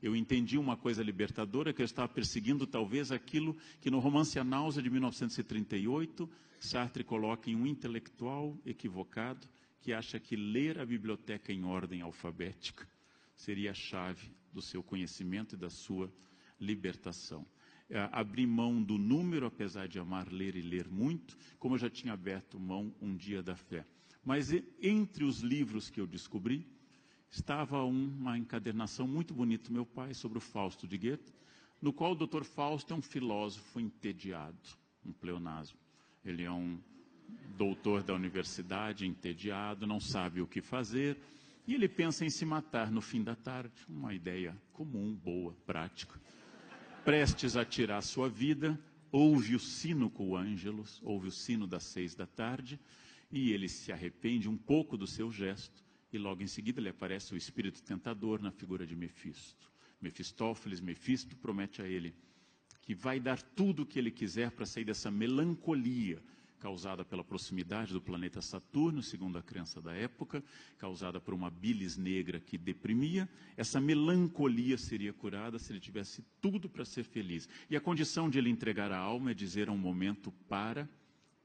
Eu entendi uma coisa libertadora, que eu estava perseguindo talvez aquilo que no romance A Náusea de 1938, Sartre coloca em um intelectual equivocado, que acha que ler a biblioteca em ordem alfabética seria a chave do seu conhecimento e da sua libertação. Abri mão do número, apesar de amar ler e ler muito, como eu já tinha aberto mão um dia da fé. Mas entre os livros que eu descobri, estava uma encadernação muito bonita do meu pai sobre o Fausto de Goethe, no qual o Dr. Fausto é um filósofo entediado, um pleonasmo. Ele é um doutor da universidade, entediado, não sabe o que fazer, e ele pensa em se matar no fim da tarde, uma ideia comum, boa, prática. Prestes a tirar sua vida, ouve o sino com o Ângelus, ouve o sino das 6 da tarde, e ele se arrepende um pouco do seu gesto, e logo em seguida lhe aparece o espírito tentador na figura de Mefisto. Mefistófeles, Mefisto, promete a ele que vai dar tudo o que ele quiser para sair dessa melancolia causada pela proximidade do planeta Saturno, segundo a crença da época, causada por uma bilis negra que deprimia. Essa melancolia seria curada se ele tivesse tudo para ser feliz. E a condição de ele entregar a alma é dizer a um momento: para,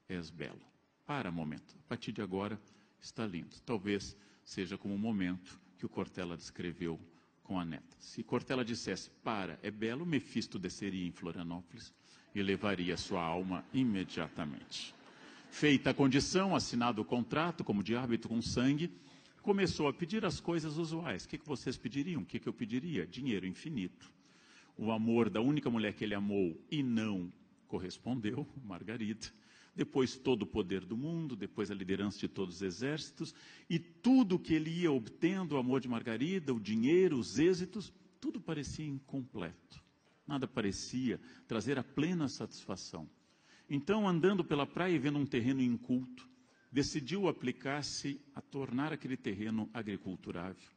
és belo. Para, momento. A partir de agora, está lindo. Talvez seja como o momento que o Cortella descreveu com a neta. Se Cortella dissesse: para, é belo, Mefisto desceria em Florianópolis e levaria sua alma imediatamente. Feita a condição, assinado o contrato, como de árbitro com sangue, começou a pedir as coisas usuais. O que vocês pediriam? O que eu pediria? Dinheiro infinito. O amor da única mulher que ele amou e não correspondeu, Margarida. Depois todo o poder do mundo, depois a liderança de todos os exércitos, e tudo que ele ia obtendo, o amor de Margarida, o dinheiro, os êxitos, tudo parecia incompleto. Nada parecia trazer a plena satisfação. Então, andando pela praia e vendo um terreno inculto, decidiu aplicar-se a tornar aquele terreno agriculturável.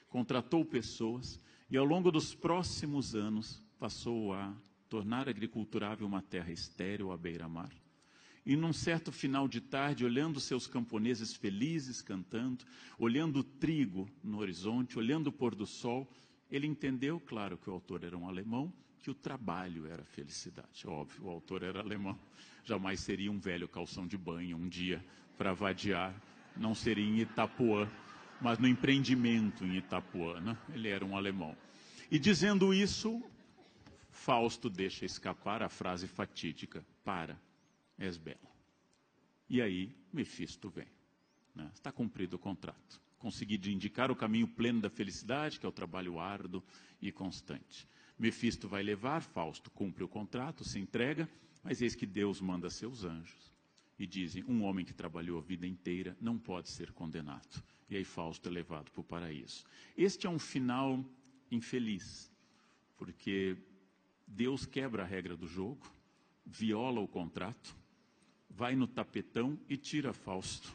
Contratou pessoas e, ao longo dos próximos anos, passou a tornar agriculturável uma terra estéril à beira-mar. E num certo final de tarde, olhando seus camponeses felizes cantando, olhando o trigo no horizonte, olhando o pôr do sol, ele entendeu, claro que o autor era um alemão, que o trabalho era felicidade. Óbvio, o autor era alemão, jamais seria um velho calção de banho um dia para vadiar, não seria em Itapuã, mas no empreendimento em Itapuã, né? Ele era um alemão. E dizendo isso, Fausto deixa escapar a frase fatídica: para, és belo. E aí, Mefisto vem. Né? Está cumprido o contrato. conseguir de indicar o caminho pleno da felicidade, que é o trabalho árduo e constante. Mefisto vai levar, Fausto cumpre o contrato, se entrega, mas eis que Deus manda seus anjos e dizem, um homem que trabalhou a vida inteira não pode ser condenado. E aí Fausto é levado para o paraíso. Este é um final infeliz, porque Deus quebra a regra do jogo, viola o contrato, vai no tapetão e tira Fausto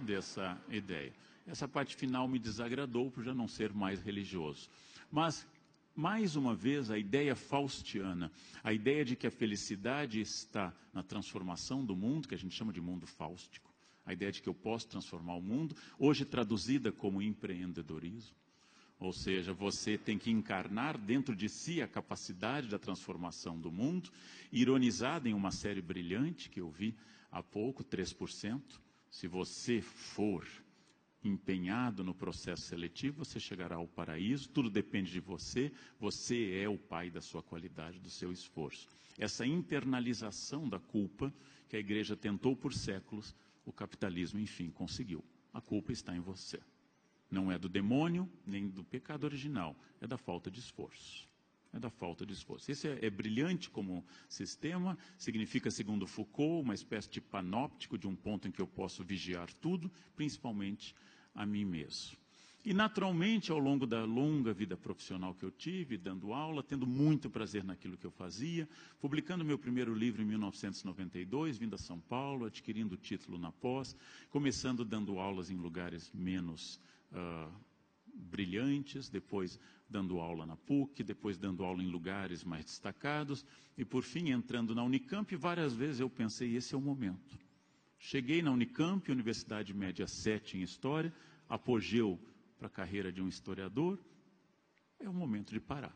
dessa ideia. Essa parte final me desagradou por já não ser mais religioso. Mas, mais uma vez, a ideia faustiana, a ideia de que a felicidade está na transformação do mundo, que a gente chama de mundo fáustico, a ideia de que eu posso transformar o mundo, hoje traduzida como empreendedorismo. Ou seja, você tem que encarnar dentro de si a capacidade da transformação do mundo, ironizada em uma série brilhante que eu vi há pouco, 3%. Se você for empenhado no processo seletivo, você chegará ao paraíso, tudo depende de você, você é o pai da sua qualidade, do seu esforço. Essa internalização da culpa que a igreja tentou por séculos, o capitalismo, enfim, conseguiu. A culpa está em você. Não é do demônio, nem do pecado original, é da falta de esforço. É da falta de esforço. Esse é brilhante como sistema, significa, segundo Foucault, uma espécie de panóptico, de um ponto em que eu posso vigiar tudo, principalmente a mim mesmo. E, naturalmente, ao longo da longa vida profissional que eu tive, dando aula, tendo muito prazer naquilo que eu fazia, publicando meu primeiro livro em 1992, vindo a São Paulo, adquirindo o título na pós, começando dando aulas em lugares menos brilhantes, depois dando aula na PUC, depois dando aula em lugares mais destacados, e, por fim, entrando na Unicamp, e várias vezes eu pensei, esse é o momento. Cheguei na Unicamp, Universidade Média 7 em História, apogeu para a carreira de um historiador, é o momento de parar.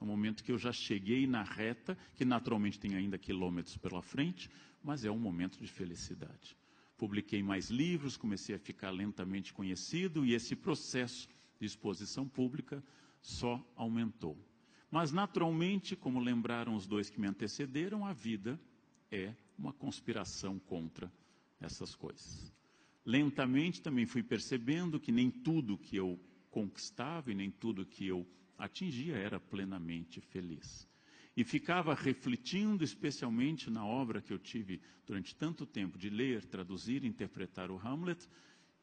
É o momento que eu já cheguei na reta, que naturalmente tem ainda quilômetros pela frente, mas é um momento de felicidade. Publiquei mais livros, comecei a ficar lentamente conhecido, e esse processo de exposição pública só aumentou. Mas, naturalmente, como lembraram os dois que me antecederam, a vida é uma conspiração contra essas coisas. Lentamente também fui percebendo que nem tudo que eu conquistava e nem tudo que eu atingia era plenamente feliz. E ficava refletindo, especialmente na obra que eu tive durante tanto tempo de ler, traduzir e interpretar o Hamlet,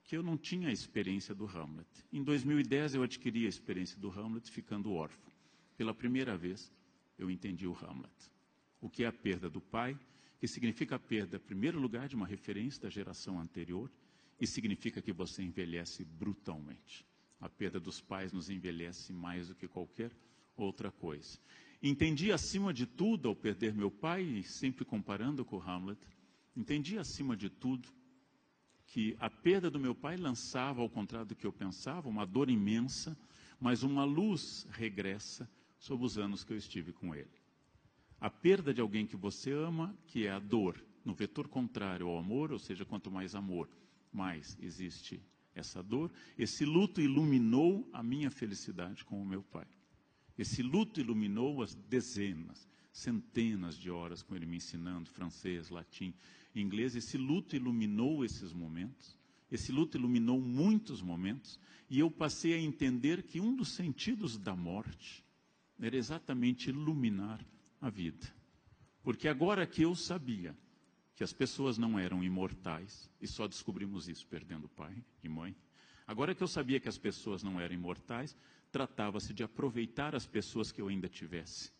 que eu não tinha a experiência do Hamlet. Em 2010 eu adquiri a experiência do Hamlet ficando órfão. Pela primeira vez eu entendi o Hamlet. O que é a perda do pai, que significa a perda, em primeiro lugar, de uma referência da geração anterior, e significa que você envelhece brutalmente. A perda dos pais nos envelhece mais do que qualquer outra coisa. Entendi, acima de tudo, ao perder meu pai, sempre comparando com Hamlet, entendi, acima de tudo, que a perda do meu pai lançava, ao contrário do que eu pensava, uma dor imensa, mas uma luz regressa sobre os anos que eu estive com ele. A perda de alguém que você ama, que é a dor, no vetor contrário ao amor, ou seja, quanto mais amor, mais existe essa dor. Esse luto iluminou a minha felicidade com o meu pai. Esse luto iluminou as dezenas, centenas de horas com ele me ensinando francês, latim, inglês. Esse luto iluminou esses momentos. Esse luto iluminou muitos momentos. E eu passei a entender que um dos sentidos da morte era exatamente iluminar a vida. Porque agora que eu sabia que as pessoas não eram imortais, e só descobrimos isso perdendo pai e mãe, agora que eu sabia que as pessoas não eram imortais, tratava-se de aproveitar as pessoas que eu ainda tivesse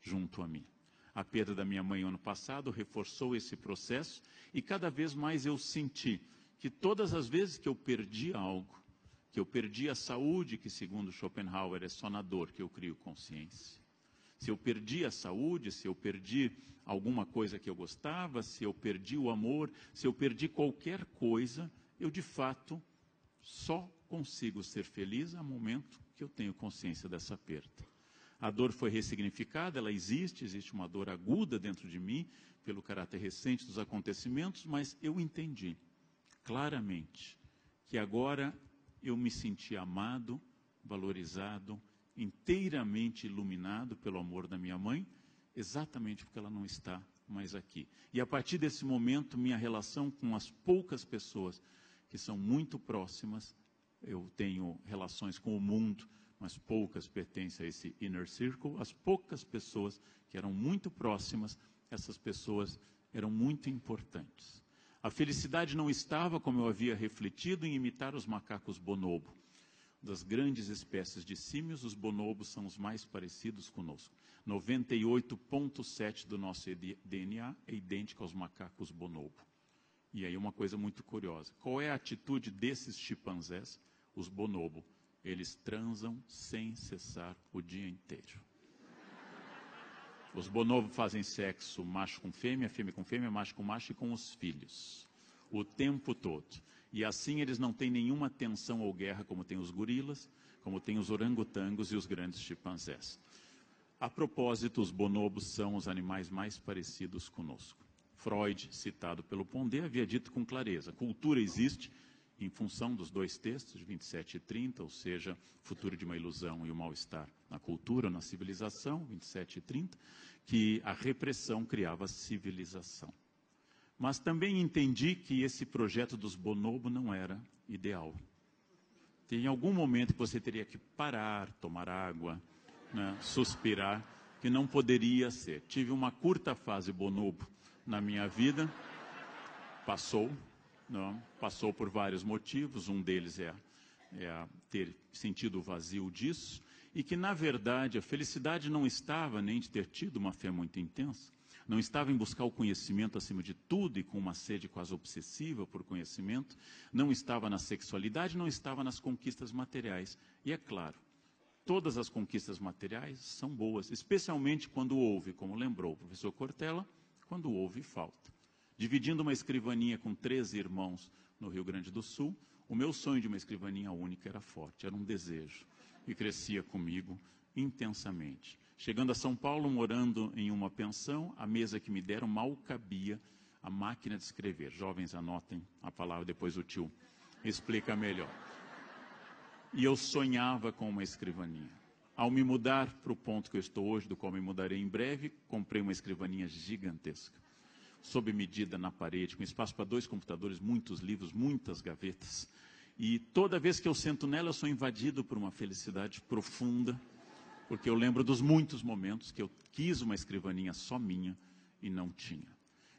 junto a mim. A perda da minha mãe ano passado reforçou esse processo, e cada vez mais eu senti que todas as vezes que eu perdi algo, que eu perdi a saúde, que segundo Schopenhauer é só na dor que eu crio consciência. Se eu perdi a saúde, se eu perdi alguma coisa que eu gostava, se eu perdi o amor, se eu perdi qualquer coisa, eu de fato só consigo ser feliz no momento que eu tenho consciência dessa perda. A dor foi ressignificada, ela existe uma dor aguda dentro de mim, pelo caráter recente dos acontecimentos, mas eu entendi claramente que agora eu me senti amado, valorizado, inteiramente iluminado pelo amor da minha mãe, exatamente porque ela não está mais aqui. E a partir desse momento, minha relação com as poucas pessoas que são muito próximas eu tenho relações com o mundo, mas poucas pertencem a esse inner circle. As poucas pessoas que eram muito próximas, essas pessoas eram muito importantes. A felicidade não estava, como eu havia refletido, em imitar os macacos bonobo. Das grandes espécies de símios, os bonobos são os mais parecidos conosco. 98,7% do nosso DNA é idêntico aos macacos bonobo. E aí uma coisa muito curiosa. Qual é a atitude desses chimpanzés, os bonobo? Eles transam sem cessar o dia inteiro. Os bonobos fazem sexo macho com fêmea com fêmea, macho com macho e com os filhos. O tempo todo. E assim eles não têm nenhuma tensão ou guerra como tem os gorilas, como tem os orangotangos e os grandes chimpanzés. A propósito, os bonobos são os animais mais parecidos conosco. Freud, citado pelo Pondé, havia dito com clareza: cultura existe em função dos dois textos, de 27 e 30, ou seja, futuro de uma ilusão e o mal-estar na cultura, na civilização, 27 e 30, que a repressão criava a civilização. Mas também entendi que esse projeto dos bonobo não era ideal. Tem algum momento que você teria que parar, tomar água, né, suspirar, que não poderia ser. Tive uma curta fase bonobo na minha vida, passou por vários motivos, um deles é ter sentido o vazio disso, e que, na verdade, a felicidade não estava nem de ter tido uma fé muito intensa, não estava em buscar o conhecimento acima de tudo e com uma sede quase obsessiva por conhecimento, não estava na sexualidade, não estava nas conquistas materiais. E é claro, todas as conquistas materiais são boas, especialmente quando houve, como lembrou o professor Cortella, quando houve falta. Dividindo uma escrivaninha com 13 irmãos no Rio Grande do Sul, o meu sonho de uma escrivaninha única era forte, era um desejo, e crescia comigo intensamente. Chegando a São Paulo, morando em uma pensão, a mesa que me deram mal cabia a máquina de escrever. Jovens, anotem a palavra, depois o tio explica melhor. E eu sonhava com uma escrivaninha. Ao me mudar para o ponto que eu estou hoje, do qual me mudarei em breve, comprei uma escrivaninha gigantesca, sob medida na parede, com espaço para 2 computadores, muitos livros, muitas gavetas. E toda vez que eu sento nela, eu sou invadido por uma felicidade profunda, porque eu lembro dos muitos momentos que eu quis uma escrivaninha só minha e não tinha.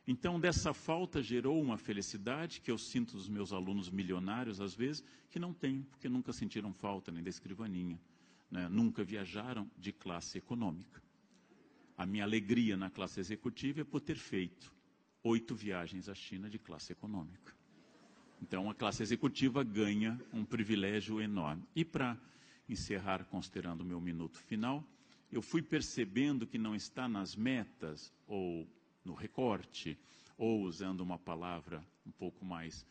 Então, dessa falta gerou uma felicidade que eu sinto dos meus alunos milionários, às vezes, que não têm, porque nunca sentiram falta nem da escrivaninha, né? Nunca viajaram de classe econômica. A minha alegria na classe executiva é por ter feito 8 viagens à China de classe econômica. Então, a classe executiva ganha um privilégio enorme. E para encerrar, considerando o meu minuto final, eu fui percebendo que não está nas metas, ou no recorte, ou usando uma palavra um pouco mais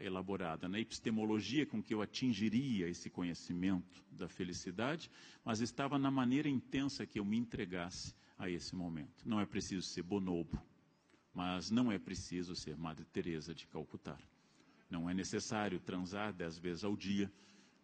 elaborada, na epistemologia com que eu atingiria esse conhecimento da felicidade, mas estava na maneira intensa que eu me entregasse a esse momento. Não é preciso ser bonobo, mas não é preciso ser Madre Teresa de Calcutá. Não é necessário transar 10 vezes ao dia,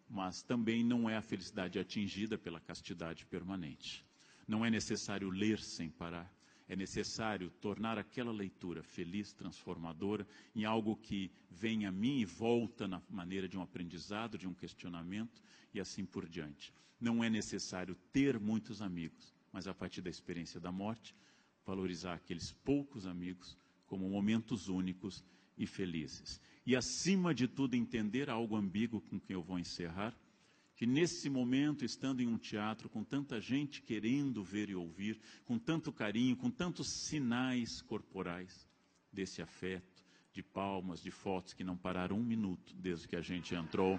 mas também não é a felicidade atingida pela castidade permanente. Não é necessário ler sem parar. É necessário tornar aquela leitura feliz, transformadora, em algo que vem a mim e volta na maneira de um aprendizado, de um questionamento e assim por diante. Não é necessário ter muitos amigos, mas a partir da experiência da morte, valorizar aqueles poucos amigos como momentos únicos e felizes. E, acima de tudo, entender algo ambíguo com que eu vou encerrar, que nesse momento, estando em um teatro, com tanta gente querendo ver e ouvir, com tanto carinho, com tantos sinais corporais desse afeto, de palmas, de fotos que não pararam um minuto desde que a gente entrou,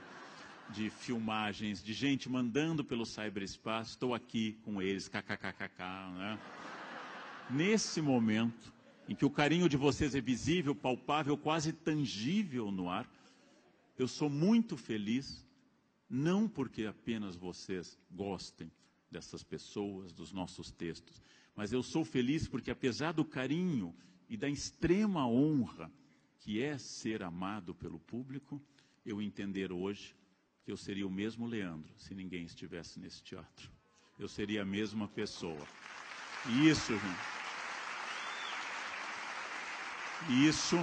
de filmagens, de gente mandando pelo cyberespaço, estou aqui com eles, kkkk, né? Nesse momento, em que o carinho de vocês é visível, palpável, quase tangível no ar, eu sou muito feliz, não porque apenas vocês gostem dessas pessoas, dos nossos textos, mas eu sou feliz porque, apesar do carinho e da extrema honra que é ser amado pelo público, eu entender hoje que eu seria o mesmo Leandro se ninguém estivesse nesse teatro. Eu seria a mesma pessoa. E isso, gente,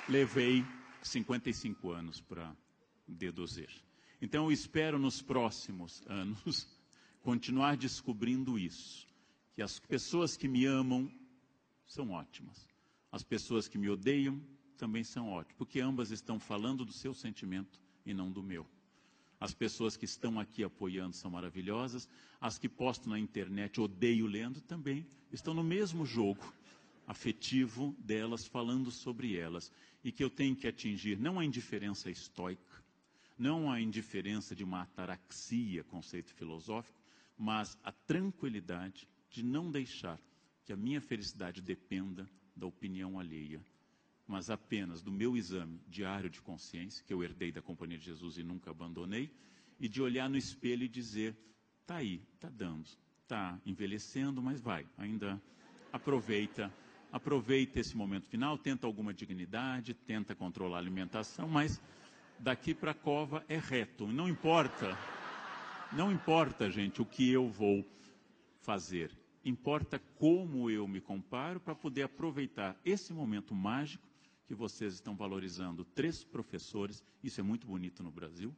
levei 55 anos para deduzir. Então, eu espero nos próximos anos continuar descobrindo isso, que as pessoas que me amam são ótimas. As pessoas que me odeiam também são ótimas, porque ambas estão falando do seu sentimento e não do meu. As pessoas que estão aqui apoiando são maravilhosas, as que postam na internet odeio lendo também estão no mesmo jogo afetivo delas, falando sobre elas, e que eu tenho que atingir não a indiferença estoica, não a indiferença de uma ataraxia, conceito filosófico, mas a tranquilidade de não deixar que a minha felicidade dependa da opinião alheia, mas apenas do meu exame diário de consciência, que eu herdei da Companhia de Jesus e nunca abandonei, e de olhar no espelho e dizer, está aí, está dando, está envelhecendo, mas vai, ainda aproveita esse momento final, tenta alguma dignidade, tenta controlar a alimentação, mas daqui para a cova é reto. Não importa, gente, o que eu vou fazer. Importa como eu me comparo para poder aproveitar esse momento mágico que vocês estão valorizando. 3 professores, isso é muito bonito no Brasil,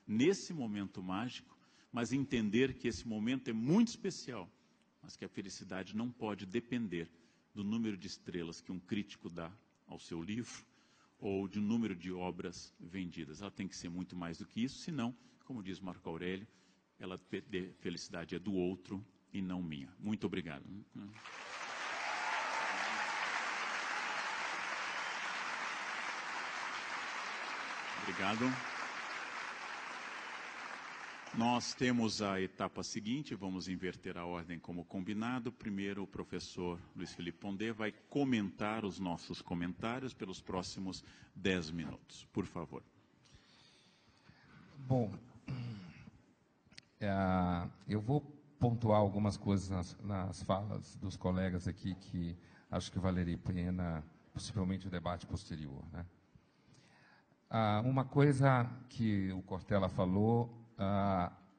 nesse momento mágico, mas entender que esse momento é muito especial, mas que a felicidade não pode depender do número de estrelas que um crítico dá ao seu livro, ou de um número de obras vendidas. Ela tem que ser muito mais do que isso, senão, como diz Marco Aurélio, a felicidade é do outro e não minha. Muito obrigado. Obrigado. Nós temos a etapa seguinte, vamos inverter a ordem como combinado. Primeiro, o professor Luiz Felipe Pondé vai comentar os nossos comentários pelos próximos 10 minutos. Por favor.
Bom, eu vou pontuar algumas coisas nas falas dos colegas aqui que acho que valeria a pena, possivelmente, o debate posterior, né? Uma coisa que o Cortella falou,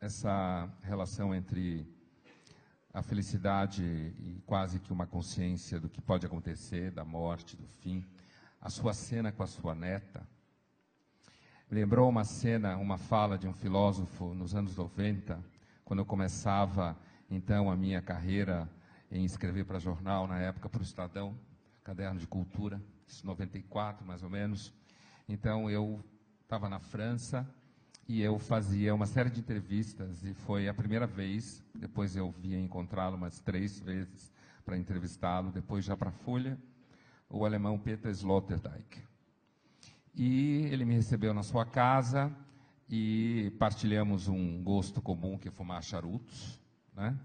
essa relação entre a felicidade e quase que uma consciência do que pode acontecer, da morte, do fim. A sua cena com a sua neta lembrou uma cena, uma fala de um filósofo nos anos 90, quando eu começava, então, a minha carreira em escrever para jornal, na época para o Estadão, Caderno de Cultura, 94 mais ou menos. Então, eu estava na França e eu fazia uma série de entrevistas, e foi a primeira vez, depois eu via encontrá-lo umas 3 vezes para entrevistá-lo, depois já para a Folha, o alemão Peter Sloterdijk. E ele me recebeu na sua casa e partilhamos um gosto comum, que é fumar charutos, né?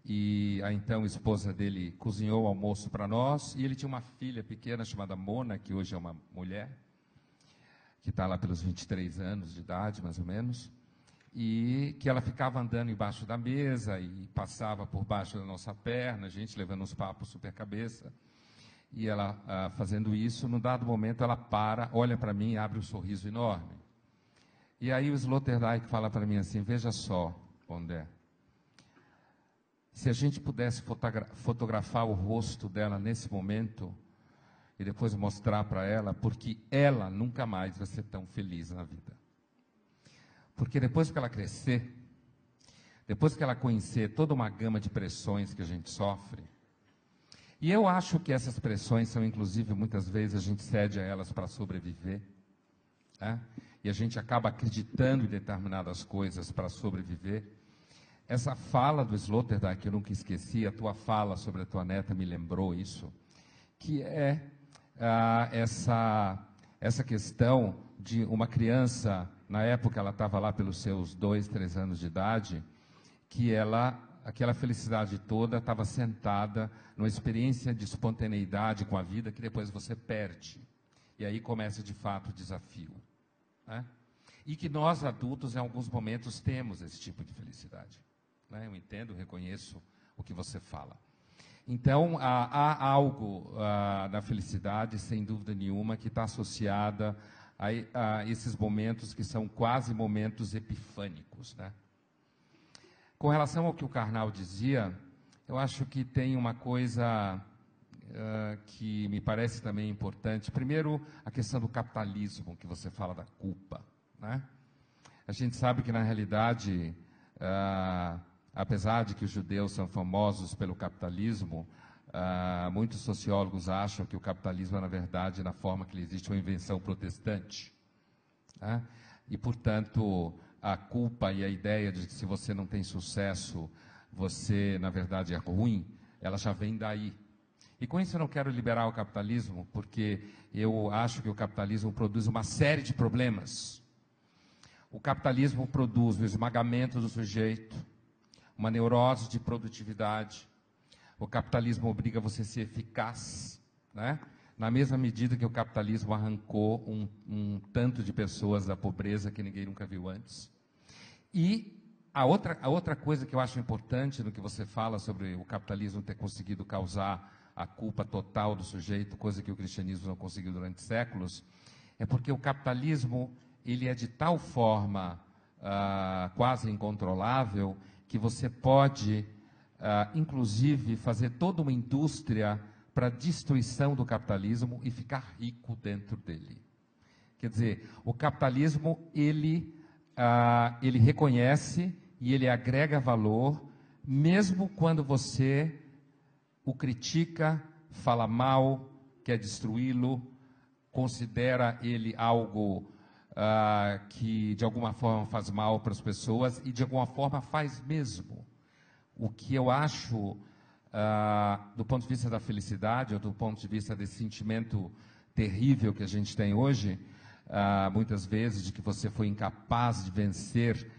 E a então esposa dele cozinhou o almoço para nós, e ele tinha uma filha pequena chamada Mona, que hoje é uma mulher, que está lá pelos 23 anos de idade, mais ou menos, e que ela ficava andando embaixo da mesa e passava por baixo da nossa perna, a gente levando uns papos super cabeça, e ela fazendo isso, num dado momento ela para, olha para mim e abre um sorriso enorme. E aí o Sloterdijk fala para mim assim, veja só, Pondé, se a gente pudesse fotografar o rosto dela nesse momento, e depois mostrar para ela, porque ela nunca mais vai ser tão feliz na vida. Porque depois que ela crescer, depois que ela conhecer toda uma gama de pressões que a gente sofre, e eu acho que essas pressões são, inclusive, muitas vezes a gente cede a elas para sobreviver, né? E a gente acaba acreditando em determinadas coisas para sobreviver. Essa fala do Sloterdijk, que eu nunca esqueci, a tua fala sobre a tua neta me lembrou isso, que é essa questão de uma criança, na época ela estava lá pelos seus 2, 3 anos de idade, que aquela felicidade toda estava sentada numa experiência de espontaneidade com a vida que depois você perde. E aí começa de fato o desafio, né? E que nós adultos em alguns momentos temos esse tipo de felicidade, né? Eu entendo, reconheço o que você fala. Então, há algo da felicidade, sem dúvida nenhuma, que está associada a esses momentos que são quase momentos epifânicos, né? Com relação ao que o Karnal dizia, eu acho que tem uma coisa que me parece também importante. Primeiro, a questão do capitalismo, que você fala da culpa, né? A gente sabe que, na realidade, apesar de que os judeus são famosos pelo capitalismo, muitos sociólogos acham que o capitalismo é, na verdade, na forma que ele existe, uma invenção protestante, né? E, portanto, a culpa e a ideia de que se você não tem sucesso, você, na verdade, é ruim, ela já vem daí. E com isso eu não quero liberar o capitalismo, porque eu acho que o capitalismo produz uma série de problemas. O capitalismo produz o esmagamento do sujeito, uma neurose de produtividade. O capitalismo obriga você a ser eficaz, né? Na mesma medida que o capitalismo arrancou um tanto de pessoas da pobreza que ninguém nunca viu antes. E a outra coisa que eu acho importante no que você fala sobre o capitalismo ter conseguido causar a culpa total do sujeito, coisa que o cristianismo não conseguiu durante séculos, é porque o capitalismo ele é de tal forma quase incontrolável que você pode, inclusive, fazer toda uma indústria para a destruição do capitalismo e ficar rico dentro dele. Quer dizer, o capitalismo, ele reconhece e ele agrega valor, mesmo quando você o critica, fala mal, quer destruí-lo, considera ele algo que de alguma forma faz mal para as pessoas e de alguma forma faz mesmo. O que eu acho, do ponto de vista da felicidade, ou do ponto de vista desse sentimento terrível que a gente tem hoje, muitas vezes, de que você foi incapaz de vencer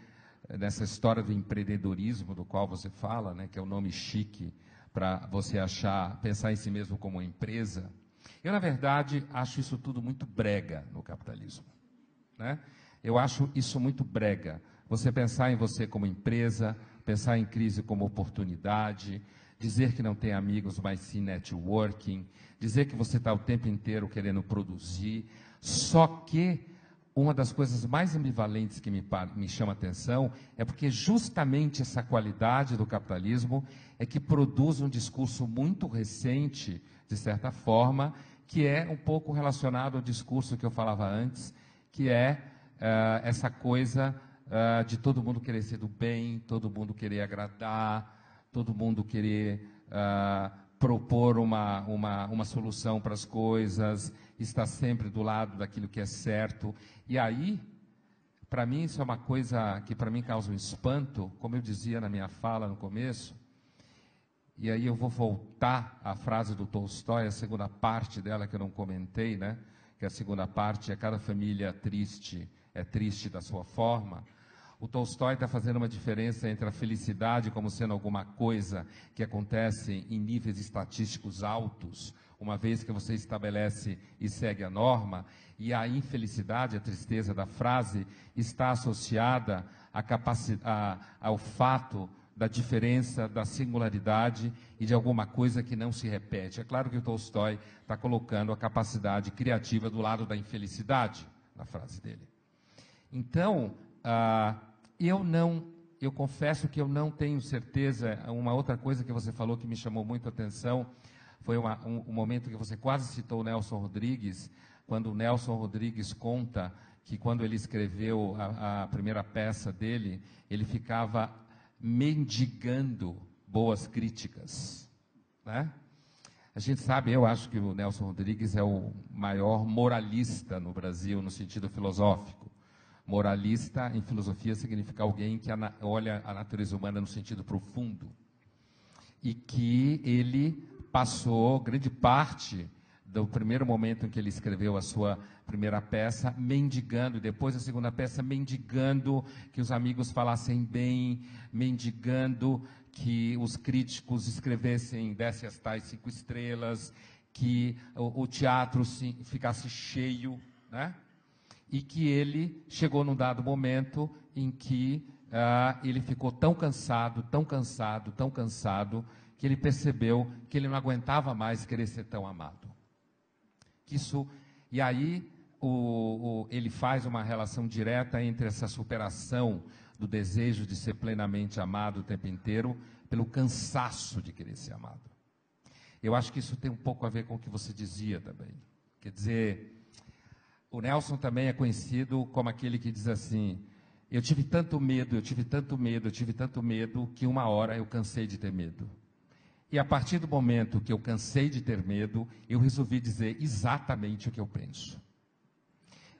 nessa história do empreendedorismo do qual você fala, né, que é o nome chique para você pensar em si mesmo como uma empresa. Eu, na verdade, acho isso tudo muito brega no capitalismo, né? Eu acho isso muito brega. Você pensar em você como empresa, pensar em crise como oportunidade, dizer que não tem amigos, mas sim networking, dizer que você está o tempo inteiro querendo produzir. Só que uma das coisas mais ambivalentes que me chama a atenção é porque justamente essa qualidade do capitalismo é que produz um discurso muito recente, de certa forma, que é um pouco relacionado ao discurso que eu falava antes, que é essa coisa de todo mundo querer ser do bem, todo mundo querer agradar, todo mundo querer propor uma solução para as coisas, estar sempre do lado daquilo que é certo. E aí, para mim, isso é uma coisa que para mim causa um espanto, como eu dizia na minha fala no começo, e aí eu vou voltar à frase do Tolstói, a segunda parte dela que eu não comentei, né? Que a segunda parte é cada família triste, é triste da sua forma. O Tolstói está fazendo uma diferença entre a felicidade como sendo alguma coisa que acontece em níveis estatísticos altos, uma vez que você estabelece e segue a norma, e a infelicidade, a tristeza da frase, está associada ao fato da diferença, da singularidade e de alguma coisa que não se repete. É claro que o Tolstói está colocando a capacidade criativa do lado da infelicidade na frase dele. Então, eu confesso que eu não tenho certeza. Uma outra coisa que você falou que me chamou muito a atenção foi um momento que você quase citou o Nelson Rodrigues, quando o Nelson Rodrigues conta que quando ele escreveu a primeira peça dele, ele ficava mendigando boas críticas, né? A gente sabe, eu acho que o Nelson Rodrigues é o maior moralista no Brasil, no sentido filosófico. Moralista, em filosofia, significa alguém que olha a natureza humana no sentido profundo. E que ele passou grande parte do primeiro momento em que ele escreveu a sua primeira peça, mendigando, depois a segunda peça, mendigando que os amigos falassem bem, mendigando que os críticos escrevessem, dessem as tais 5 estrelas, que o teatro ficasse cheio, né? E que ele chegou num dado momento em que ele ficou tão cansado, que ele percebeu que ele não aguentava mais querer ser tão amado. E aí ele faz uma relação direta entre essa superação do desejo de ser plenamente amado o tempo inteiro pelo cansaço de querer ser amado. Eu acho que isso tem um pouco a ver com o que você dizia também. Quer dizer, O Nelson também é conhecido como aquele que diz assim: eu tive tanto medo, eu tive tanto medo, eu tive tanto medo, que uma hora eu cansei de ter medo. E a partir do momento que eu cansei de ter medo, eu resolvi dizer exatamente o que eu penso.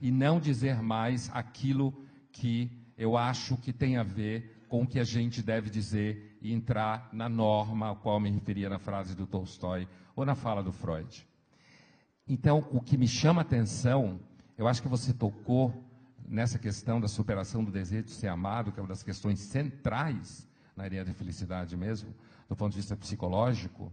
E não dizer mais aquilo que eu acho que tem a ver com o que a gente deve dizer e entrar na norma a qual me referia na frase do Tolstói ou na fala do Freud. Então, o que me chama a atenção, eu acho que você tocou nessa questão da superação do desejo de ser amado, que é uma das questões centrais na ideia de felicidade mesmo, do ponto de vista psicológico.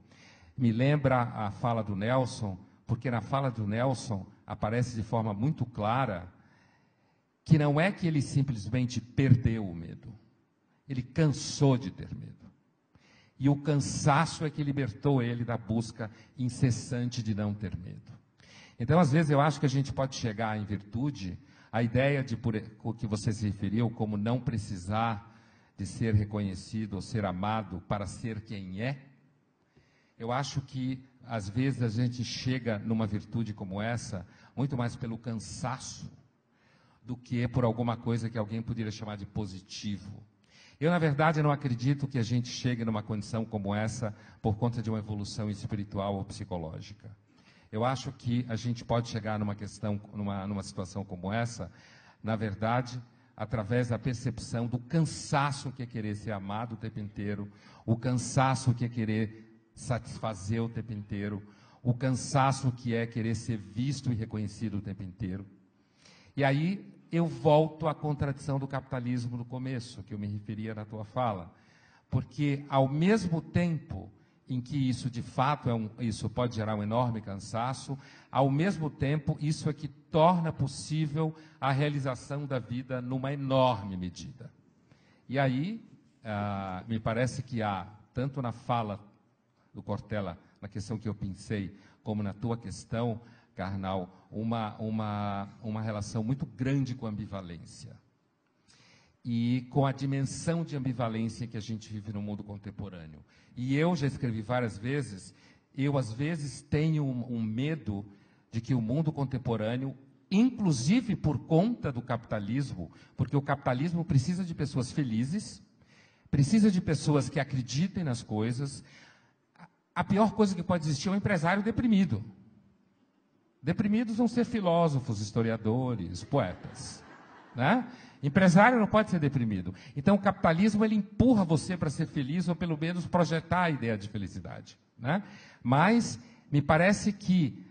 Me lembra a fala do Nelson, porque na fala do Nelson aparece de forma muito clara que não é que ele simplesmente perdeu o medo, ele cansou de ter medo. E o cansaço é que libertou ele da busca incessante de não ter medo. Então, às vezes, eu acho que a gente pode chegar em virtude, a ideia de o que você se referiu, como não precisar de ser reconhecido ou ser amado para ser quem é. Eu acho que, às vezes, a gente chega numa virtude como essa, muito mais pelo cansaço, do que por alguma coisa que alguém poderia chamar de positivo. Eu, na verdade, não acredito que a gente chegue numa condição como essa por conta de uma evolução espiritual ou psicológica. Eu acho que a gente pode chegar numa situação como essa, na verdade, através da percepção do cansaço que é querer ser amado o tempo inteiro, o cansaço que é querer satisfazer o tempo inteiro, o cansaço que é querer ser visto e reconhecido o tempo inteiro. E aí eu volto à contradição do capitalismo no começo, que eu me referia na tua fala, porque ao mesmo tempo em que isso de fato isso pode gerar um enorme cansaço, ao mesmo tempo isso é que torna possível a realização da vida numa enorme medida. E aí me parece que há, tanto na fala do Cortella, na questão que eu pensei, como na tua questão, Karnal, uma relação muito grande com a ambivalência. E com a dimensão de ambivalência que a gente vive no mundo contemporâneo. E eu já escrevi várias vezes, eu às vezes tenho um medo de que o mundo contemporâneo, inclusive por conta do capitalismo, porque o capitalismo precisa de pessoas felizes, precisa de pessoas que acreditem nas coisas. A pior coisa que pode existir é um empresário deprimido. Deprimidos vão ser filósofos, historiadores, poetas, né? Empresário não pode ser deprimido. Então, o capitalismo ele empurra você para ser feliz ou, pelo menos, projetar a ideia de felicidade, né? Mas me parece que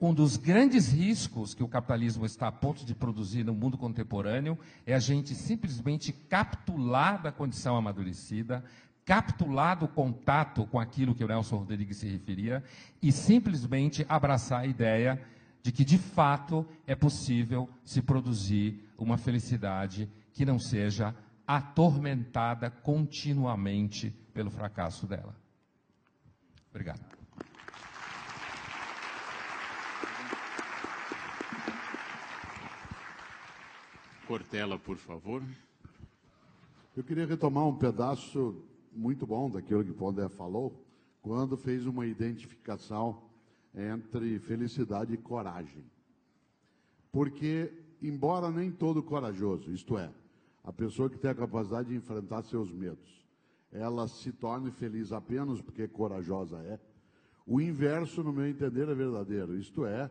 um dos grandes riscos que o capitalismo está a ponto de produzir no mundo contemporâneo é a gente simplesmente capitular da condição amadurecida, capitular do contato com aquilo que o Nelson Rodrigues se referia e simplesmente abraçar a ideia de que, de fato, é possível se produzir uma felicidade que não seja atormentada continuamente pelo fracasso dela. Obrigado.
Cortella, por favor.
Eu queria retomar um pedaço muito bom daquilo que o Pondé falou, quando fez uma identificação entre felicidade e coragem. Porque, embora nem todo corajoso, isto é, a pessoa que tem a capacidade de enfrentar seus medos, ela se torne feliz apenas porque corajosa é, o inverso, no meu entender, é verdadeiro. Isto é,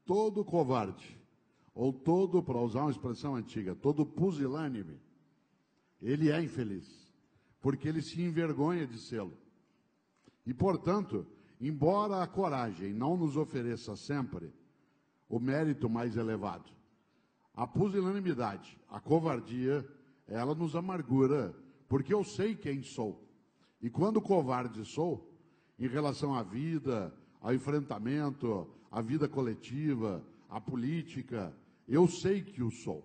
todo covarde, ou todo, para usar uma expressão antiga, todo pusilânime, ele é infeliz, porque ele se envergonha de sê-lo. E, portanto, embora a coragem não nos ofereça sempre o mérito mais elevado, a pusilanimidade, a covardia, ela nos amargura, porque eu sei quem sou. E quando covarde sou, em relação à vida, ao enfrentamento, à vida coletiva, à política, eu sei que o sou.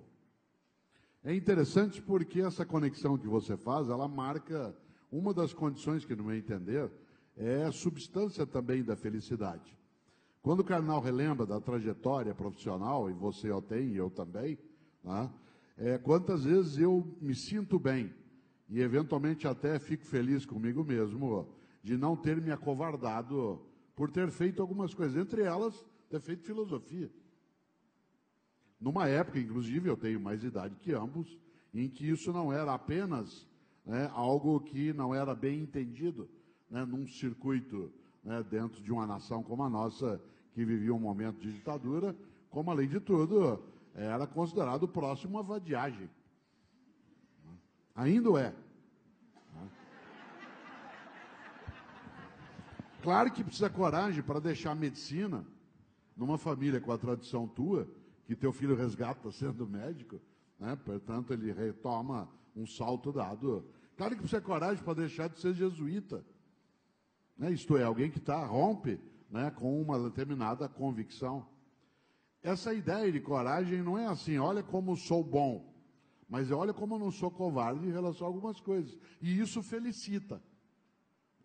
É interessante porque essa conexão que você faz, ela marca uma das condições que, no meu entender, é a substância também da felicidade. Quando o Karnal relembra da trajetória profissional, e você o tem, e eu também, né, quantas vezes eu me sinto bem, e eventualmente até fico feliz comigo mesmo, de não ter me acovardado por ter feito algumas coisas, entre elas, ter feito filosofia. numa época, inclusive, eu tenho mais idade que ambos, em que isso não era apenas, né, algo que não era bem entendido, né, num circuito, né, dentro de uma nação como a nossa, que vivia um momento de ditadura, como, além de tudo, era considerado próximo à vadiagem. Ainda é. Claro que precisa coragem para deixar a medicina numa família com a tradição tua, que teu filho resgata sendo médico, né? Portanto, ele retoma um salto dado. Claro que precisa coragem para deixar de ser jesuíta. Né? Isto é, alguém que rompe, né, com uma determinada convicção. Essa ideia de coragem não é assim, olha como sou bom, mas olha como eu não sou covarde em relação a algumas coisas. E isso felicita.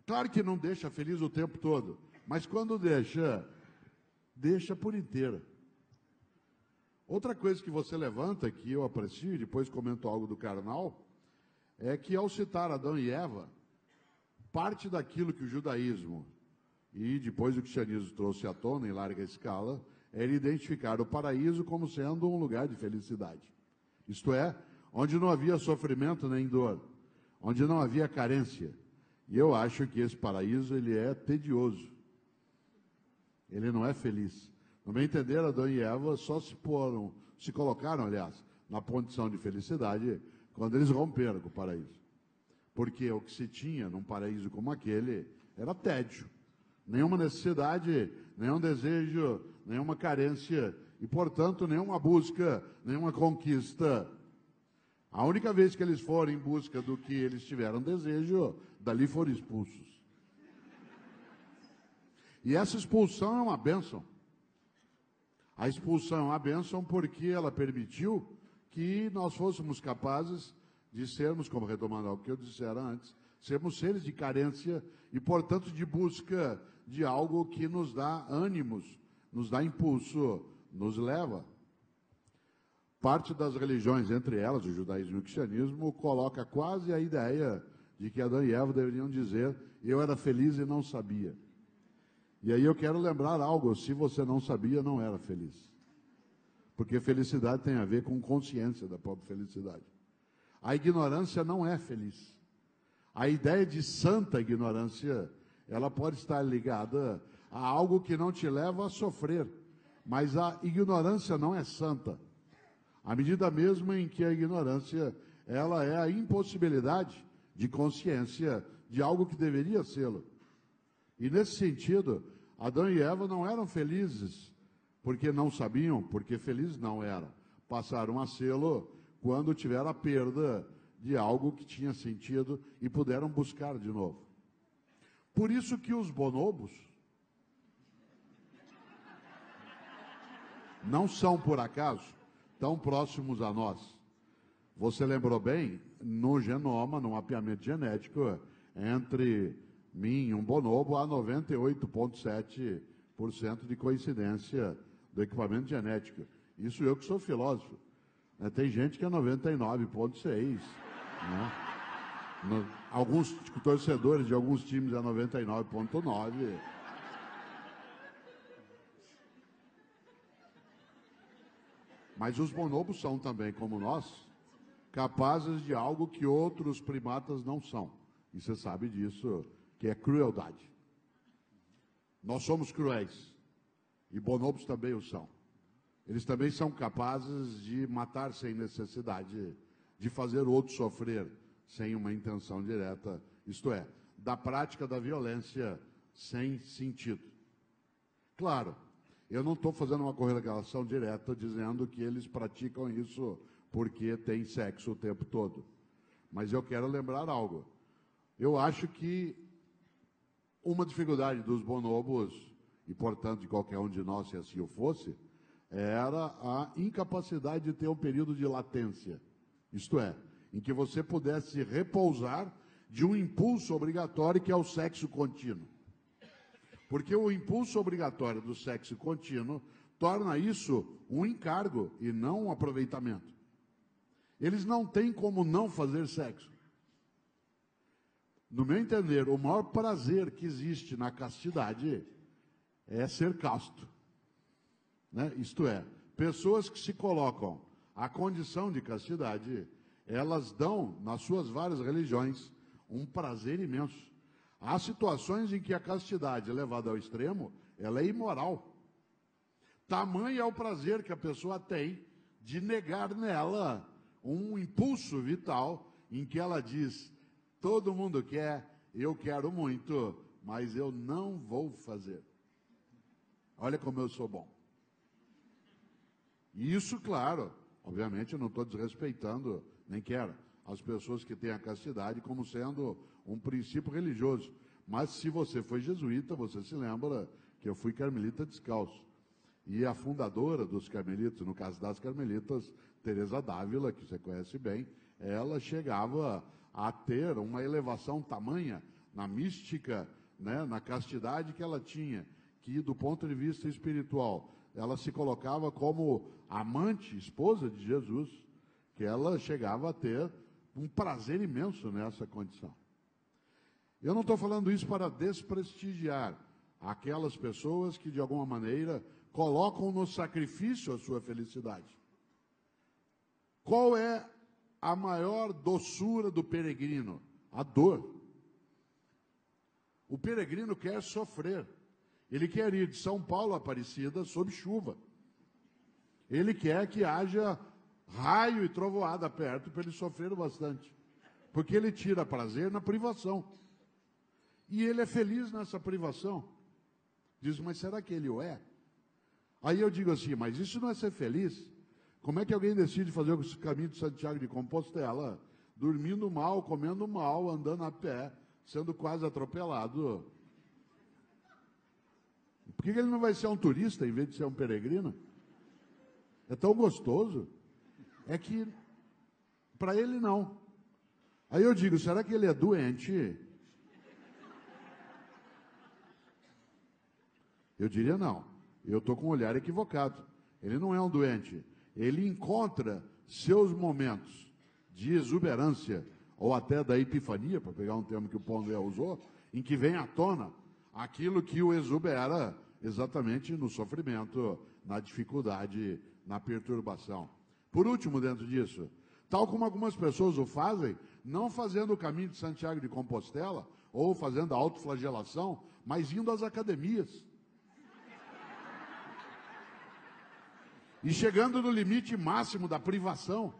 Claro que não deixa feliz o tempo todo, mas quando deixa, deixa por inteiro. Outra coisa que você levanta, que eu aprecio, e depois comento algo do Karnal, é que ao citar Adão e Eva, parte daquilo que o judaísmo e depois o cristianismo trouxe à tona em larga escala, era identificar o paraíso como sendo um lugar de felicidade. Isto é, onde não havia sofrimento nem dor, onde não havia carência. E eu acho que esse paraíso, ele é tedioso. Ele não é feliz. No meu entender, Adão e Eva só se colocaram, aliás, na condição de felicidade quando eles romperam com o paraíso. Porque o que se tinha num paraíso como aquele era tédio. Nenhuma necessidade, nenhum desejo, nenhuma carência e, portanto, nenhuma busca, nenhuma conquista. A única vez que eles foram em busca do que eles tiveram desejo, dali foram expulsos. E essa expulsão é uma bênção. A expulsão é uma bênção porque ela permitiu que nós fôssemos capazes de sermos, como retomando algo que eu dissera antes, sermos seres de carência e, portanto, de busca de algo que nos dá ânimos, nos dá impulso, nos leva. Parte das religiões, entre elas o judaísmo e o cristianismo, coloca quase a ideia de que Adão e Eva deveriam dizer: eu era feliz e não sabia. E aí eu quero lembrar algo: se você não sabia, não era feliz. Porque felicidade tem a ver com consciência da própria felicidade. A ignorância não é feliz. A ideia de santa ignorância, ela pode estar ligada a algo que não te leva a sofrer. Mas a ignorância não é santa. À medida mesmo em que a ignorância, ela é a impossibilidade de consciência de algo que deveria sê-lo. E nesse sentido, Adão e Eva não eram felizes porque não sabiam, porque felizes não eram. Passaram a sê-lo quando tiveram a perda de algo que tinha sentido e puderam buscar de novo. Por isso que os bonobos não são, por acaso, tão próximos a nós. Você lembrou bem, no genoma, no mapeamento genético, entre mim e um bonobo, há 98,7% de coincidência do equipamento genético. Isso eu que sou filósofo. Tem gente que é 99,6%. Né? Alguns torcedores de alguns times é 99,9%. Mas os bonobos são também, como nós, capazes de algo que outros primatas não são. E você sabe disso, que é crueldade. Nós somos cruéis. E bonobos também o são. Eles também são capazes de matar sem necessidade, de fazer outro sofrer sem uma intenção direta. Isto é, da prática da violência sem sentido. Claro, eu não estou fazendo uma correlação direta dizendo que eles praticam isso porque têm sexo o tempo todo. Mas eu quero lembrar algo. Eu acho que uma dificuldade dos bonobos, e portanto de qualquer um de nós, se assim o fosse, era a incapacidade de ter um período de latência. Isto é, em que você pudesse repousar de um impulso obrigatório que é o sexo contínuo. Porque o impulso obrigatório do sexo contínuo torna isso um encargo e não um aproveitamento. Eles não têm como não fazer sexo. No meu entender, o maior prazer que existe na castidade é ser casto. Né? Isto é, pessoas que se colocam à condição de castidade, elas dão, nas suas várias religiões, um prazer imenso. Há situações em que a castidade levada ao extremo, ela é imoral. Tamanho é o prazer que a pessoa tem de negar nela um impulso vital em que ela diz, todo mundo quer, eu quero muito, mas eu não vou fazer. Olha como eu sou bom. E isso, claro, obviamente eu não estou desrespeitando, nem quero, as pessoas que têm a castidade como sendo um princípio religioso. Mas se você foi jesuíta, você se lembra que eu fui carmelita descalço. E a fundadora dos carmelitas, no caso das carmelitas, Teresa d'Ávila, que você conhece bem, ela chegava a ter uma elevação tamanha na mística, né, na castidade que ela tinha, que do ponto de vista espiritual, ela se colocava como amante, esposa de Jesus, que ela chegava a ter um prazer imenso nessa condição. Eu não estou falando isso para desprestigiar aquelas pessoas que, de alguma maneira, colocam no sacrifício a sua felicidade. Qual é a maior doçura do peregrino? A dor. O peregrino quer sofrer. Ele quer ir de São Paulo a Aparecida sob chuva. Ele quer que haja raio e trovoada perto para ele sofrer bastante. Porque ele tira prazer na privação. E ele é feliz nessa privação. Diz, mas será que ele o é? Aí eu digo assim, mas isso não é ser feliz? Como é que alguém decide fazer o caminho de Santiago de Compostela, dormindo mal, comendo mal, andando a pé, sendo quase atropelado? Por que ele não vai ser um turista em vez de ser um peregrino? É tão gostoso. É que, para ele, não. Aí eu digo, será que ele é doente? Eu diria não. Eu estou com um olhar equivocado. Ele não é um doente. Ele encontra seus momentos de exuberância, ou até da epifania, para pegar um termo que o Pondé usou, em que vem à tona aquilo que o exubera exatamente no sofrimento, na dificuldade, na perturbação. Por último, dentro disso, tal como algumas pessoas o fazem, não fazendo o caminho de Santiago de Compostela, ou fazendo a autoflagelação, mas indo às academias. E chegando no limite máximo da privação.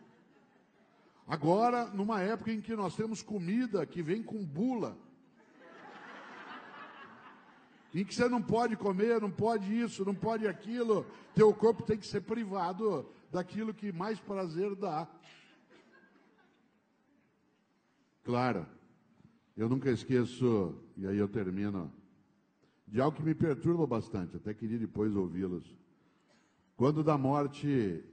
Agora, numa época em que nós temos comida que vem com bula, em que você não pode comer, não pode isso, não pode aquilo, teu corpo tem que ser privado daquilo que mais prazer dá. Claro, eu nunca esqueço, e aí eu termino, de algo que me perturba bastante, até queria depois ouvi-los. Quando da morte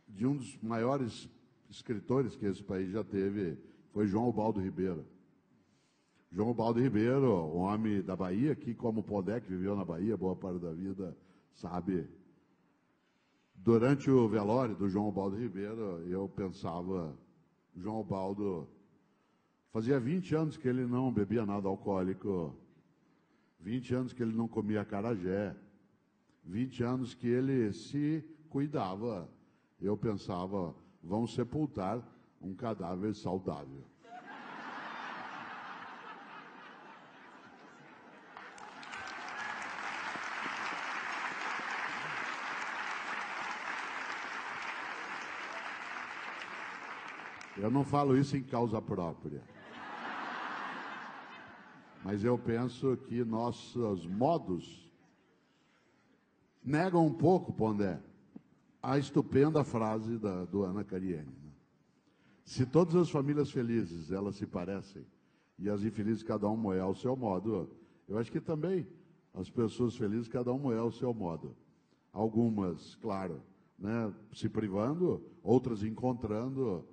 de um dos maiores escritores que esse país já teve, foi João Ubaldo Ribeiro. João Ubaldo Ribeiro, homem da Bahia, que como Pondé, que viveu na Bahia boa parte da vida, sabe. Durante o velório do João Ubaldo Ribeiro, eu pensava, João Ubaldo, fazia 20 anos que ele não bebia nada alcoólico, 20 anos que ele não comia acarajé, 20 anos que ele se cuidava. Eu pensava, vão sepultar um cadáver saudável. Eu não falo isso em causa própria. Mas eu penso que nossos modos negam um pouco, Pondé, a estupenda frase do Ana Karenina. Se todas as famílias felizes, elas se parecem, e as infelizes cada uma é ao seu modo, eu acho que também as pessoas felizes cada uma é ao seu modo. Algumas, claro, né, se privando, outras encontrando.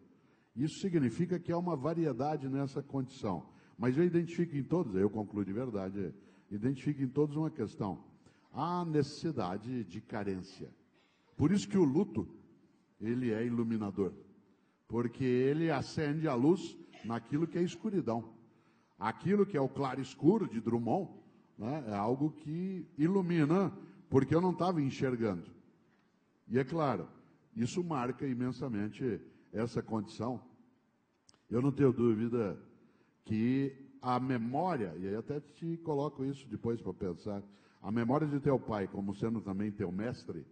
Isso significa que há uma variedade nessa condição. Mas eu identifico em todos, eu concluo de verdade, identifico em todos uma questão. Há necessidade de carência. Por isso que o luto, ele é iluminador. Porque ele acende a luz naquilo que é escuridão. Aquilo que é o claro escuro de Drummond, né, é algo que ilumina, porque eu não estava enxergando. E é claro, isso marca imensamente essa condição. Eu não tenho dúvida que a memória, e aí até te coloco isso depois para pensar, a memória de teu pai, como sendo também teu mestre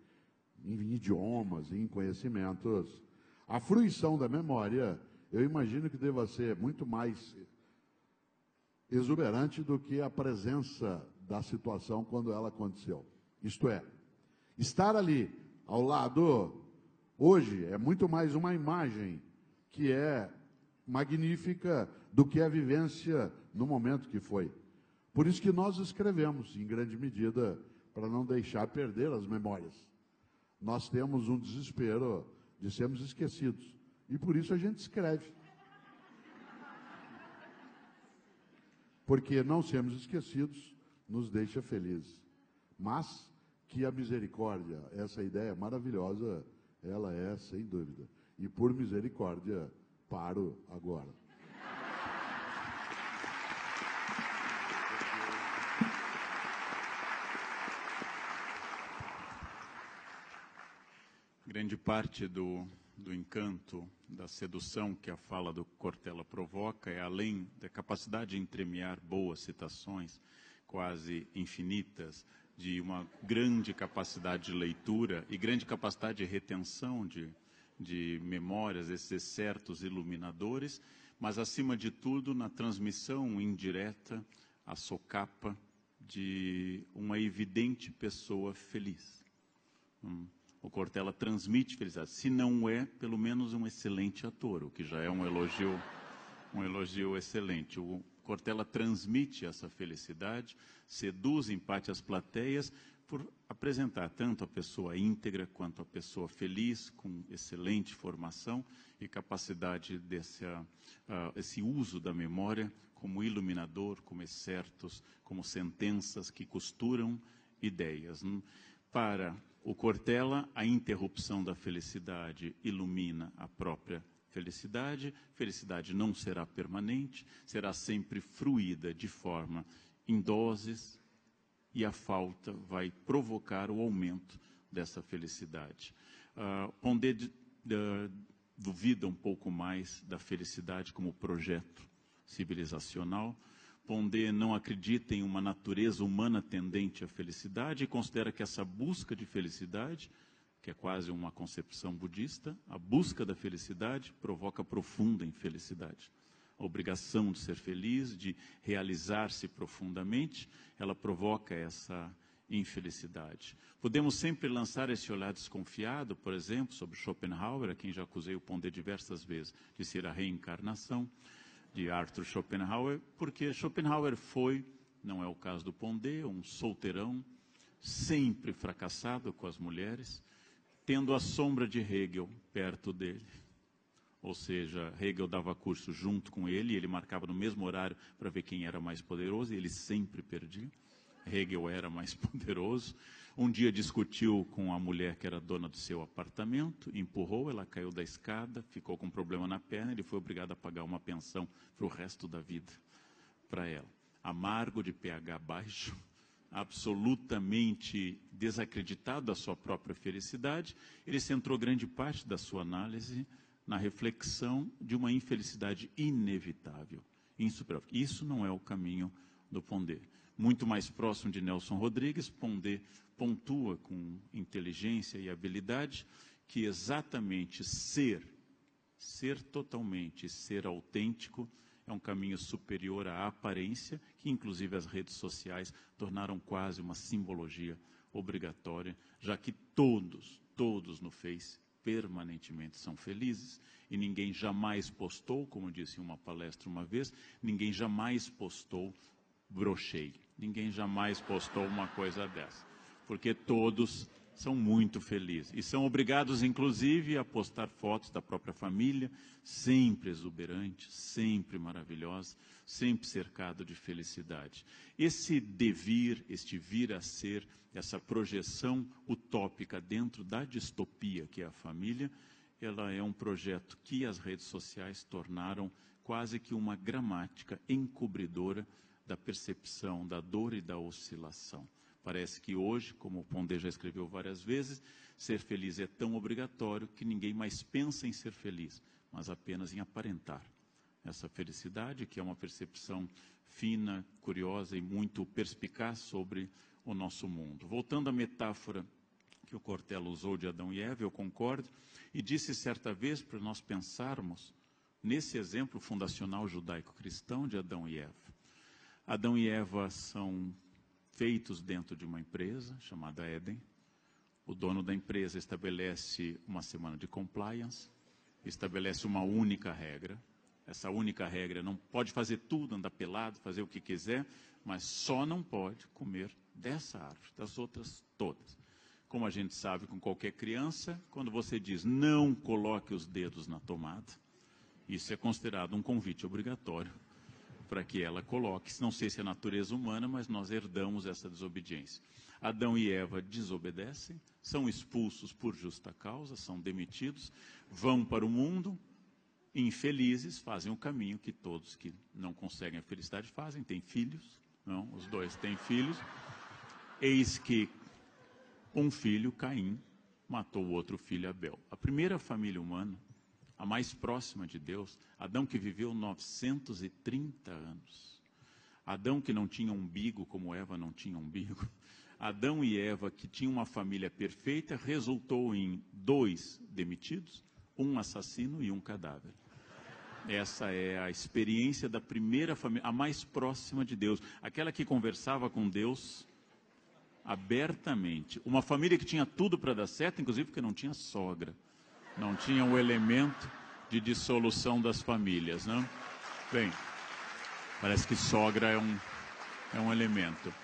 em idiomas, em conhecimentos, a fruição da memória, eu imagino que deva ser muito mais exuberante do que a presença da situação quando ela aconteceu. Isto é, estar ali ao lado, hoje, é muito mais uma imagem que é magnífica do que a vivência no momento que foi. Por isso que nós escrevemos, em grande medida, para não deixar perder as memórias. Nós temos um desespero de sermos esquecidos. E por isso a gente escreve. Porque não sermos esquecidos nos deixa felizes. Mas que a misericórdia, essa ideia maravilhosa, ela é sem dúvida. E por misericórdia, paro agora.
Grande parte do encanto, da sedução que a fala do Cortella provoca é, além da capacidade de entremear boas citações, quase infinitas, de uma grande capacidade de leitura e grande capacidade de retenção de memórias, esses excertos iluminadores, mas, acima de tudo, na transmissão indireta, a socapa de uma evidente pessoa feliz. O Cortella transmite felicidade. Se não é, pelo menos um excelente ator, o que já é um elogio excelente. O Cortella transmite essa felicidade, seduz em parte as plateias por apresentar tanto a pessoa íntegra quanto a pessoa feliz, com excelente formação e capacidade esse uso da memória como iluminador, como excertos, como sentenças que costuram ideias. Para o Cortella, a interrupção da felicidade ilumina a própria felicidade. Felicidade não será permanente, será sempre fruída de forma em doses, e a falta vai provocar o aumento dessa felicidade. Pondé duvida um pouco mais da felicidade como projeto civilizacional. Pondé não acredita em uma natureza humana tendente à felicidade e considera que essa busca de felicidade, que é quase uma concepção budista, a busca da felicidade provoca profunda infelicidade. A obrigação de ser feliz, de realizar-se profundamente, ela provoca essa infelicidade. Podemos sempre lançar esse olhar desconfiado, por exemplo, sobre Schopenhauer, a quem já acusei o Pondé diversas vezes de ser a reencarnação de Arthur Schopenhauer, porque Schopenhauer foi, não é o caso do Pondé, um solteirão, sempre fracassado com as mulheres, tendo a sombra de Hegel perto dele. Ou seja, Hegel dava curso junto com ele, ele marcava no mesmo horário para ver quem era mais poderoso, e ele sempre perdia. Hegel era mais poderoso. Um dia discutiu com a mulher que era dona do seu apartamento, empurrou, ela caiu da escada, ficou com um problema na perna, ele foi obrigado a pagar uma pensão para o resto da vida para ela. Amargo, de pH baixo, absolutamente desacreditado da sua própria felicidade, ele centrou grande parte da sua análise na reflexão de uma infelicidade inevitável, insuperável. Isso não é o caminho do Pondé. Muito mais próximo de Nelson Rodrigues, Pondé pontua com inteligência e habilidade que exatamente ser totalmente, ser autêntico, é um caminho superior à aparência, que inclusive as redes sociais tornaram quase uma simbologia obrigatória, já que todos no Face permanentemente são felizes, e ninguém jamais postou, como disse em uma palestra uma vez, ninguém jamais postou brochei. Ninguém jamais postou uma coisa dessa, porque todos são muito felizes. E são obrigados, inclusive, a postar fotos da própria família, sempre exuberante, sempre maravilhosa, sempre cercado de felicidade. Esse devir, este vir a ser, essa projeção utópica dentro da distopia que é a família, ela é um projeto que as redes sociais tornaram quase que uma gramática encobridora da percepção da dor e da oscilação. Parece que hoje, como o Pondé já escreveu várias vezes, ser feliz é tão obrigatório que ninguém mais pensa em ser feliz, mas apenas em aparentar essa felicidade, que é uma percepção fina, curiosa e muito perspicaz sobre o nosso mundo. Voltando à metáfora que o Cortella usou de Adão e Eva, eu concordo, e disse certa vez para nós pensarmos nesse exemplo fundacional judaico-cristão de Adão e Eva. Adão e Eva são feitos dentro de uma empresa chamada Éden. O dono da empresa estabelece uma semana de compliance, estabelece uma única regra. Essa única regra não pode fazer tudo, andar pelado, fazer o que quiser, mas só não pode comer dessa árvore, das outras todas. Como a gente sabe com qualquer criança, quando você diz não coloque os dedos na tomada, isso é considerado um convite obrigatório para que ela coloque. Não sei se é natureza humana, mas nós herdamos essa desobediência. Adão e Eva desobedecem, são expulsos por justa causa, são demitidos, vão para o mundo, infelizes, fazem o caminho que todos que não conseguem a felicidade fazem, têm filhos, não, os dois têm filhos. Eis que um filho, Caim, matou o outro filho, Abel. A primeira família humana, a mais próxima de Deus, Adão que viveu 930 anos. Adão que não tinha umbigo, como Eva não tinha umbigo. Adão e Eva, que tinham uma família perfeita, resultou em 2 demitidos, um assassino e um cadáver. Essa é a experiência da primeira família, a mais próxima de Deus. Aquela que conversava com Deus abertamente. Uma família que tinha tudo para dar certo, inclusive porque não tinha sogra. Não tinha o elemento de dissolução das famílias, não? Bem, parece que sogra é um elemento.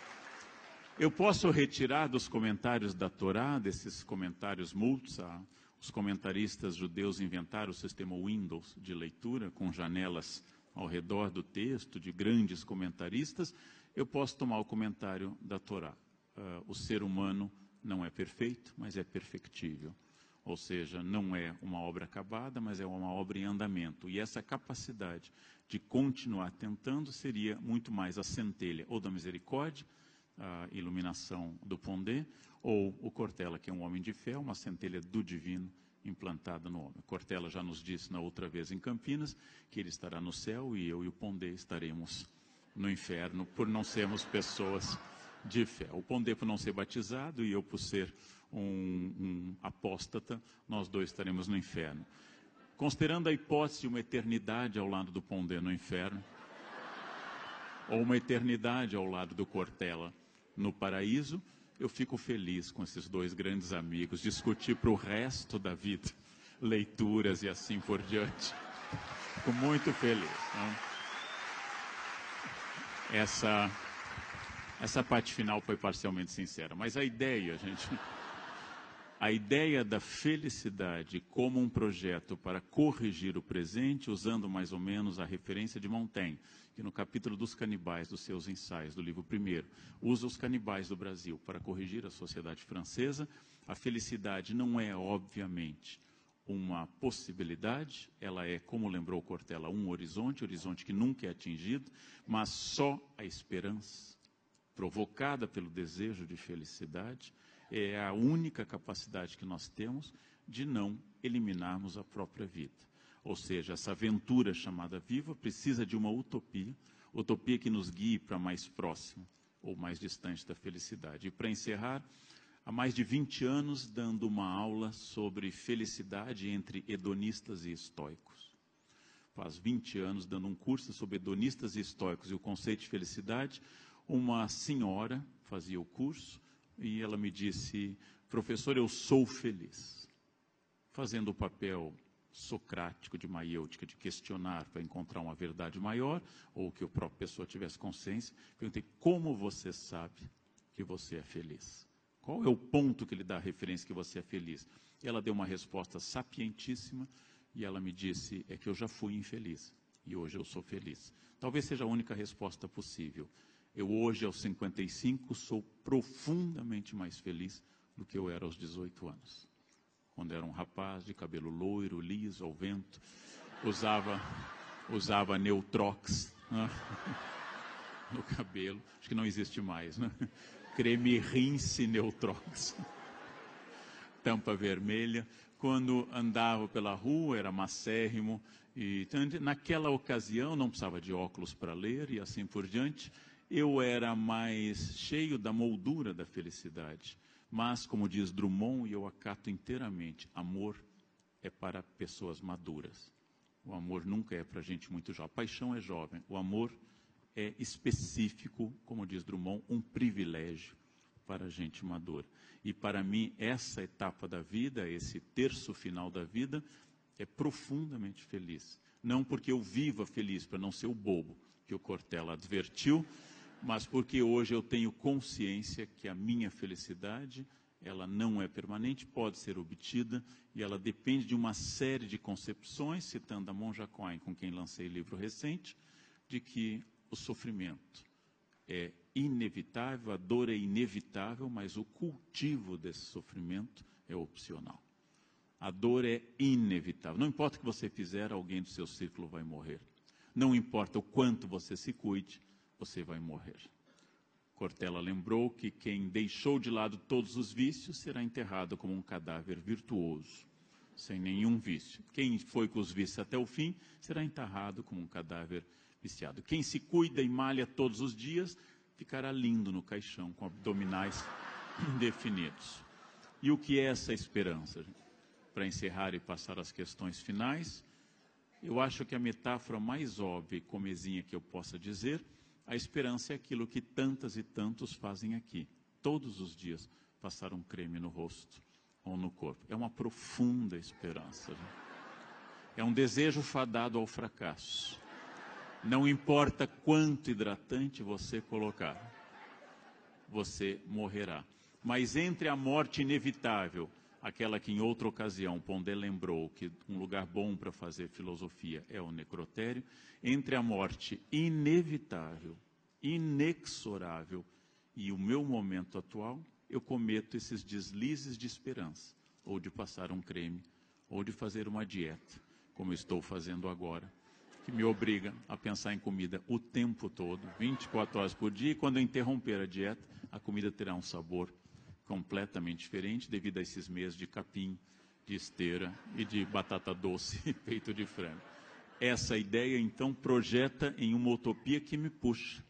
Eu posso retirar dos comentários da Torá, desses comentários Multsa, os comentaristas judeus inventaram o sistema Windows de leitura, com janelas ao redor do texto, de grandes comentaristas. Eu posso tomar o comentário da Torá. O ser humano não é perfeito, mas é perfectível. Ou seja, não é uma obra acabada, mas é uma obra em andamento. E essa capacidade de continuar tentando seria muito mais a centelha ou da misericórdia, a iluminação do Pondé, ou o Cortella, que é um homem de fé, uma centelha do divino implantada no homem. O Cortella já nos disse na outra vez em Campinas que ele estará no céu e eu e o Pondé estaremos no inferno por não sermos pessoas de fé. O Pondé por não ser batizado e eu por ser um apóstata, nós dois estaremos no inferno. Considerando a hipótese de uma eternidade ao lado do Pondé no inferno, ou uma eternidade ao lado do Cortella no paraíso, eu fico feliz com esses dois grandes amigos, discutir para o resto da vida, leituras e assim por diante. Fico muito feliz. Não? Essa parte final foi parcialmente sincera, mas a ideia, gente... A ideia da felicidade como um projeto para corrigir o presente, usando mais ou menos a referência de Montaigne, que no capítulo dos canibais dos seus ensaios, do livro 1º, usa os canibais do Brasil para corrigir a sociedade francesa. A felicidade não é, obviamente, uma possibilidade, ela é, como lembrou Cortella, um horizonte que nunca é atingido, mas só a esperança, provocada pelo desejo de felicidade, é a única capacidade que nós temos de não eliminarmos a própria vida. Ou seja, essa aventura chamada viva precisa de uma utopia que nos guie para mais próximo ou mais distante da felicidade. E para encerrar, há mais de 20 anos dando uma aula sobre felicidade entre hedonistas e estoicos. Faz 20 anos dando um curso sobre hedonistas e estoicos e o conceito de felicidade. Uma senhora fazia o curso, e ela me disse, professor, eu sou feliz. Fazendo o papel socrático de maiêutica, de questionar para encontrar uma verdade maior, ou que a própria pessoa tivesse consciência, perguntei, como você sabe que você é feliz? Qual é o ponto que lhe dá a referência que você é feliz? E ela deu uma resposta sapientíssima, e ela me disse, é que eu já fui infeliz, e hoje eu sou feliz. Talvez seja a única resposta possível. Eu hoje, aos 55, sou profundamente mais feliz do que eu era aos 18 anos. Quando era um rapaz de cabelo loiro, liso, ao vento, usava Neutrox, né? No cabelo. Acho que não existe mais, né? creme rinse Neutrox, tampa vermelha. Quando andava pela rua, era macérrimo. E naquela ocasião, não precisava de óculos para ler e assim por diante. Eu era mais cheio da moldura da felicidade. Mas, como diz Drummond, e eu acato inteiramente, amor é para pessoas maduras. O amor nunca é para gente muito jovem. A paixão é jovem. O amor é específico, como diz Drummond, um privilégio para gente madura. E para mim, essa etapa da vida, esse terço final da vida, é profundamente feliz. Não porque eu viva feliz, para não ser o bobo que o Cortella advertiu, mas porque hoje eu tenho consciência que a minha felicidade, ela não é permanente, pode ser obtida, e ela depende de uma série de concepções, citando a Monja Coen, com quem lancei livro recente, de que o sofrimento é inevitável, a dor é inevitável, mas o cultivo desse sofrimento é opcional. A dor é inevitável. Não importa o que você fizer, alguém do seu círculo vai morrer. Não importa o quanto você se cuide, você vai morrer. Cortella lembrou que quem deixou de lado todos os vícios será enterrado como um cadáver virtuoso, sem nenhum vício. Quem foi com os vícios até o fim será enterrado como um cadáver viciado. Quem se cuida e malha todos os dias ficará lindo no caixão, com abdominais definidos. E o que é essa esperança? Para encerrar e passar às questões finais, eu acho que a metáfora mais óbvia e comezinha que eu possa dizer, a esperança é aquilo que tantas e tantos fazem aqui. Todos os dias passar um creme no rosto ou no corpo. É uma profunda esperança. É um desejo fadado ao fracasso. Não importa quanto hidratante você colocar, você morrerá. Mas entre a morte inevitável, aquela que em outra ocasião Pondé lembrou que um lugar bom para fazer filosofia é o necrotério, entre a morte inevitável, inexorável e o meu momento atual, eu cometo esses deslizes de esperança, ou de passar um creme, ou de fazer uma dieta, como estou fazendo agora, que me obriga a pensar em comida o tempo todo, 24 horas por dia, e quando eu interromper a dieta, a comida terá um sabor completamente diferente devido a esses meses de capim, de esteira e de batata doce e peito de frango. Essa ideia, então, projeta em uma utopia que me puxa.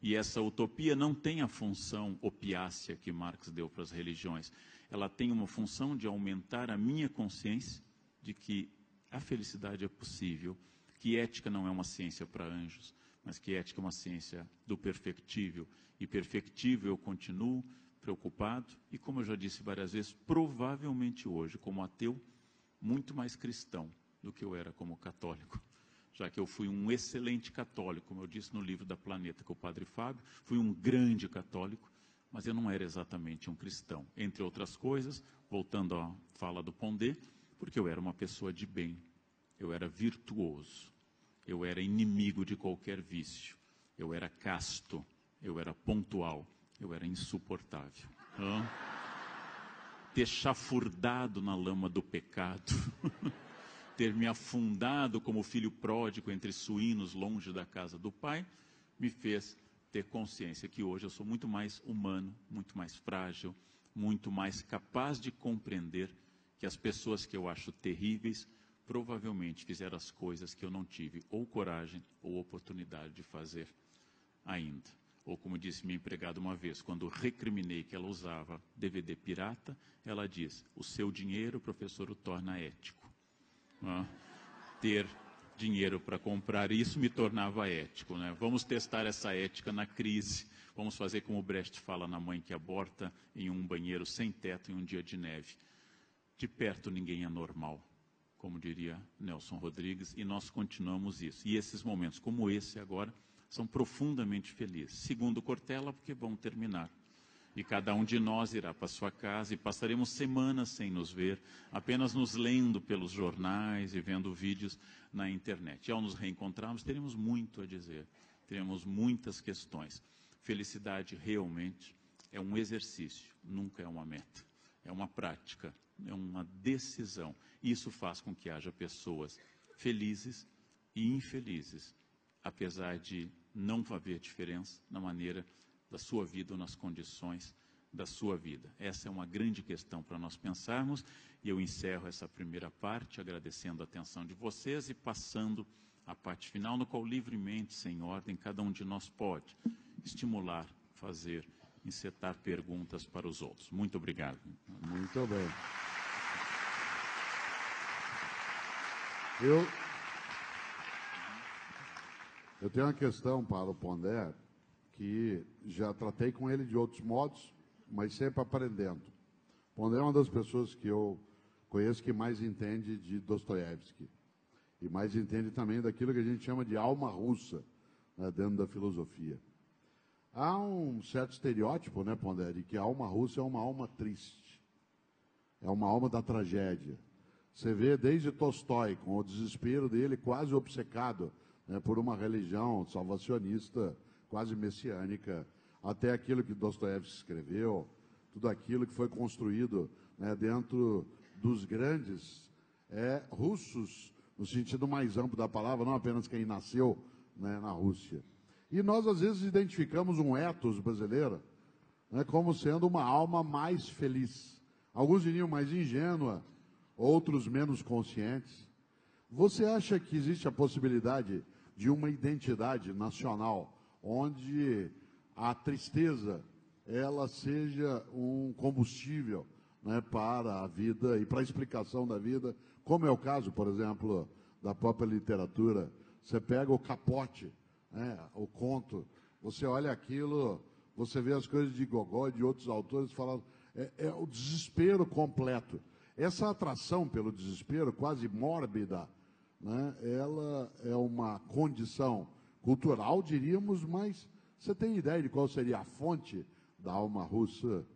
E essa utopia não tem a função opiácea que Marx deu para as religiões. Ela tem uma função de aumentar a minha consciência de que a felicidade é possível, que ética não é uma ciência para anjos, mas que ética é uma ciência do perfectível. E perfectível eu continuo preocupado e, como eu já disse várias vezes, provavelmente hoje, como ateu, muito mais cristão do que eu era como católico. Já que eu fui um excelente católico, como eu disse no livro da Planeta com o Padre Fábio, fui um grande católico, mas eu não era exatamente um cristão. Entre outras coisas, voltando à fala do Pondé, porque eu era uma pessoa de bem, eu era virtuoso, eu era inimigo de qualquer vício, eu era casto, eu era pontual, eu era insuportável. Ter chafurdado na lama do pecado, ter me afundado como filho pródigo entre suínos longe da casa do pai, me fez ter consciência que hoje eu sou muito mais humano, muito mais frágil, muito mais capaz de compreender que as pessoas que eu acho terríveis provavelmente fizeram as coisas que eu não tive ou coragem ou oportunidade de fazer ainda. Ou como disse minha empregada uma vez, quando recriminei que ela usava DVD pirata, ela diz, o seu dinheiro, professor, o torna ético. Ter dinheiro para comprar isso me tornava ético. Né? Vamos testar essa ética na crise. Vamos fazer como o Brecht fala na Mãe que Aborta, em um banheiro sem teto em um dia de neve. De perto ninguém é normal, como diria Nelson Rodrigues, e nós continuamos isso. E esses momentos, como esse agora, são profundamente felizes. Segundo Cortella, porque vão terminar. E cada um de nós irá para sua casa e passaremos semanas sem nos ver, apenas nos lendo pelos jornais e vendo vídeos na internet. E ao nos reencontrarmos, teremos muito a dizer, teremos muitas questões. Felicidade realmente é um exercício, nunca é uma meta. É uma prática, é uma decisão. Isso faz com que haja pessoas felizes e infelizes, apesar de não haver diferença na maneira da sua vida ou nas condições da sua vida. Essa é uma grande questão para nós pensarmos, e eu encerro essa primeira parte agradecendo a atenção de vocês e passando à parte final, no qual livremente, sem ordem, cada um de nós pode estimular, fazer, encetar perguntas para os outros. Muito obrigado.
Muito bem. Eu tenho uma questão para o Pondé, que já tratei com ele de outros modos, mas sempre aprendendo. O Pondé é uma das pessoas que eu conheço que mais entende de Dostoiévski, e mais entende também daquilo que a gente chama de alma russa, né, dentro da filosofia. Há um certo estereótipo, né, Pondé, de que a alma russa é uma alma triste, é uma alma da tragédia. Você vê desde Tolstói, com o desespero dele quase obcecado, né, por uma religião salvacionista, quase messiânica, até aquilo que Dostoiévski escreveu, tudo aquilo que foi construído, né, dentro dos grandes russos, no sentido mais amplo da palavra, não apenas quem nasceu, né, na Rússia. E nós, às vezes, identificamos um ethos brasileiro, né, como sendo uma alma mais feliz. Alguns diriam mais ingênua, outros menos conscientes. Você acha que existe a possibilidade de uma identidade nacional, onde a tristeza ela seja um combustível, né, para a vida e para a explicação da vida, como é o caso, por exemplo, da própria literatura? Você pega o Capote, né, o conto, você olha aquilo, você vê as coisas de Gogol e de outros autores falando, é o desespero completo. Essa atração pelo desespero, quase mórbida, né, ela é uma condição cultural, diríamos, mas você tem ideia de qual seria a fonte da alma russa?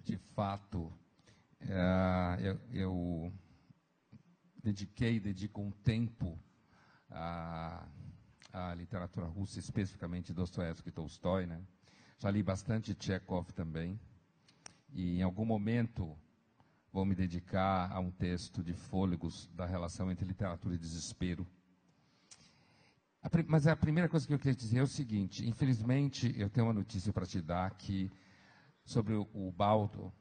De fato, eu dedico um tempo à literatura russa, especificamente Dostoiévski e Tolstói, né? Já li bastante Tchekhov também, e em algum momento vou me dedicar a um texto de Fôlegos da relação entre literatura e desespero. Mas a primeira coisa que eu queria dizer é o seguinte: infelizmente, eu tenho uma notícia para te dar que, sobre o Baldo,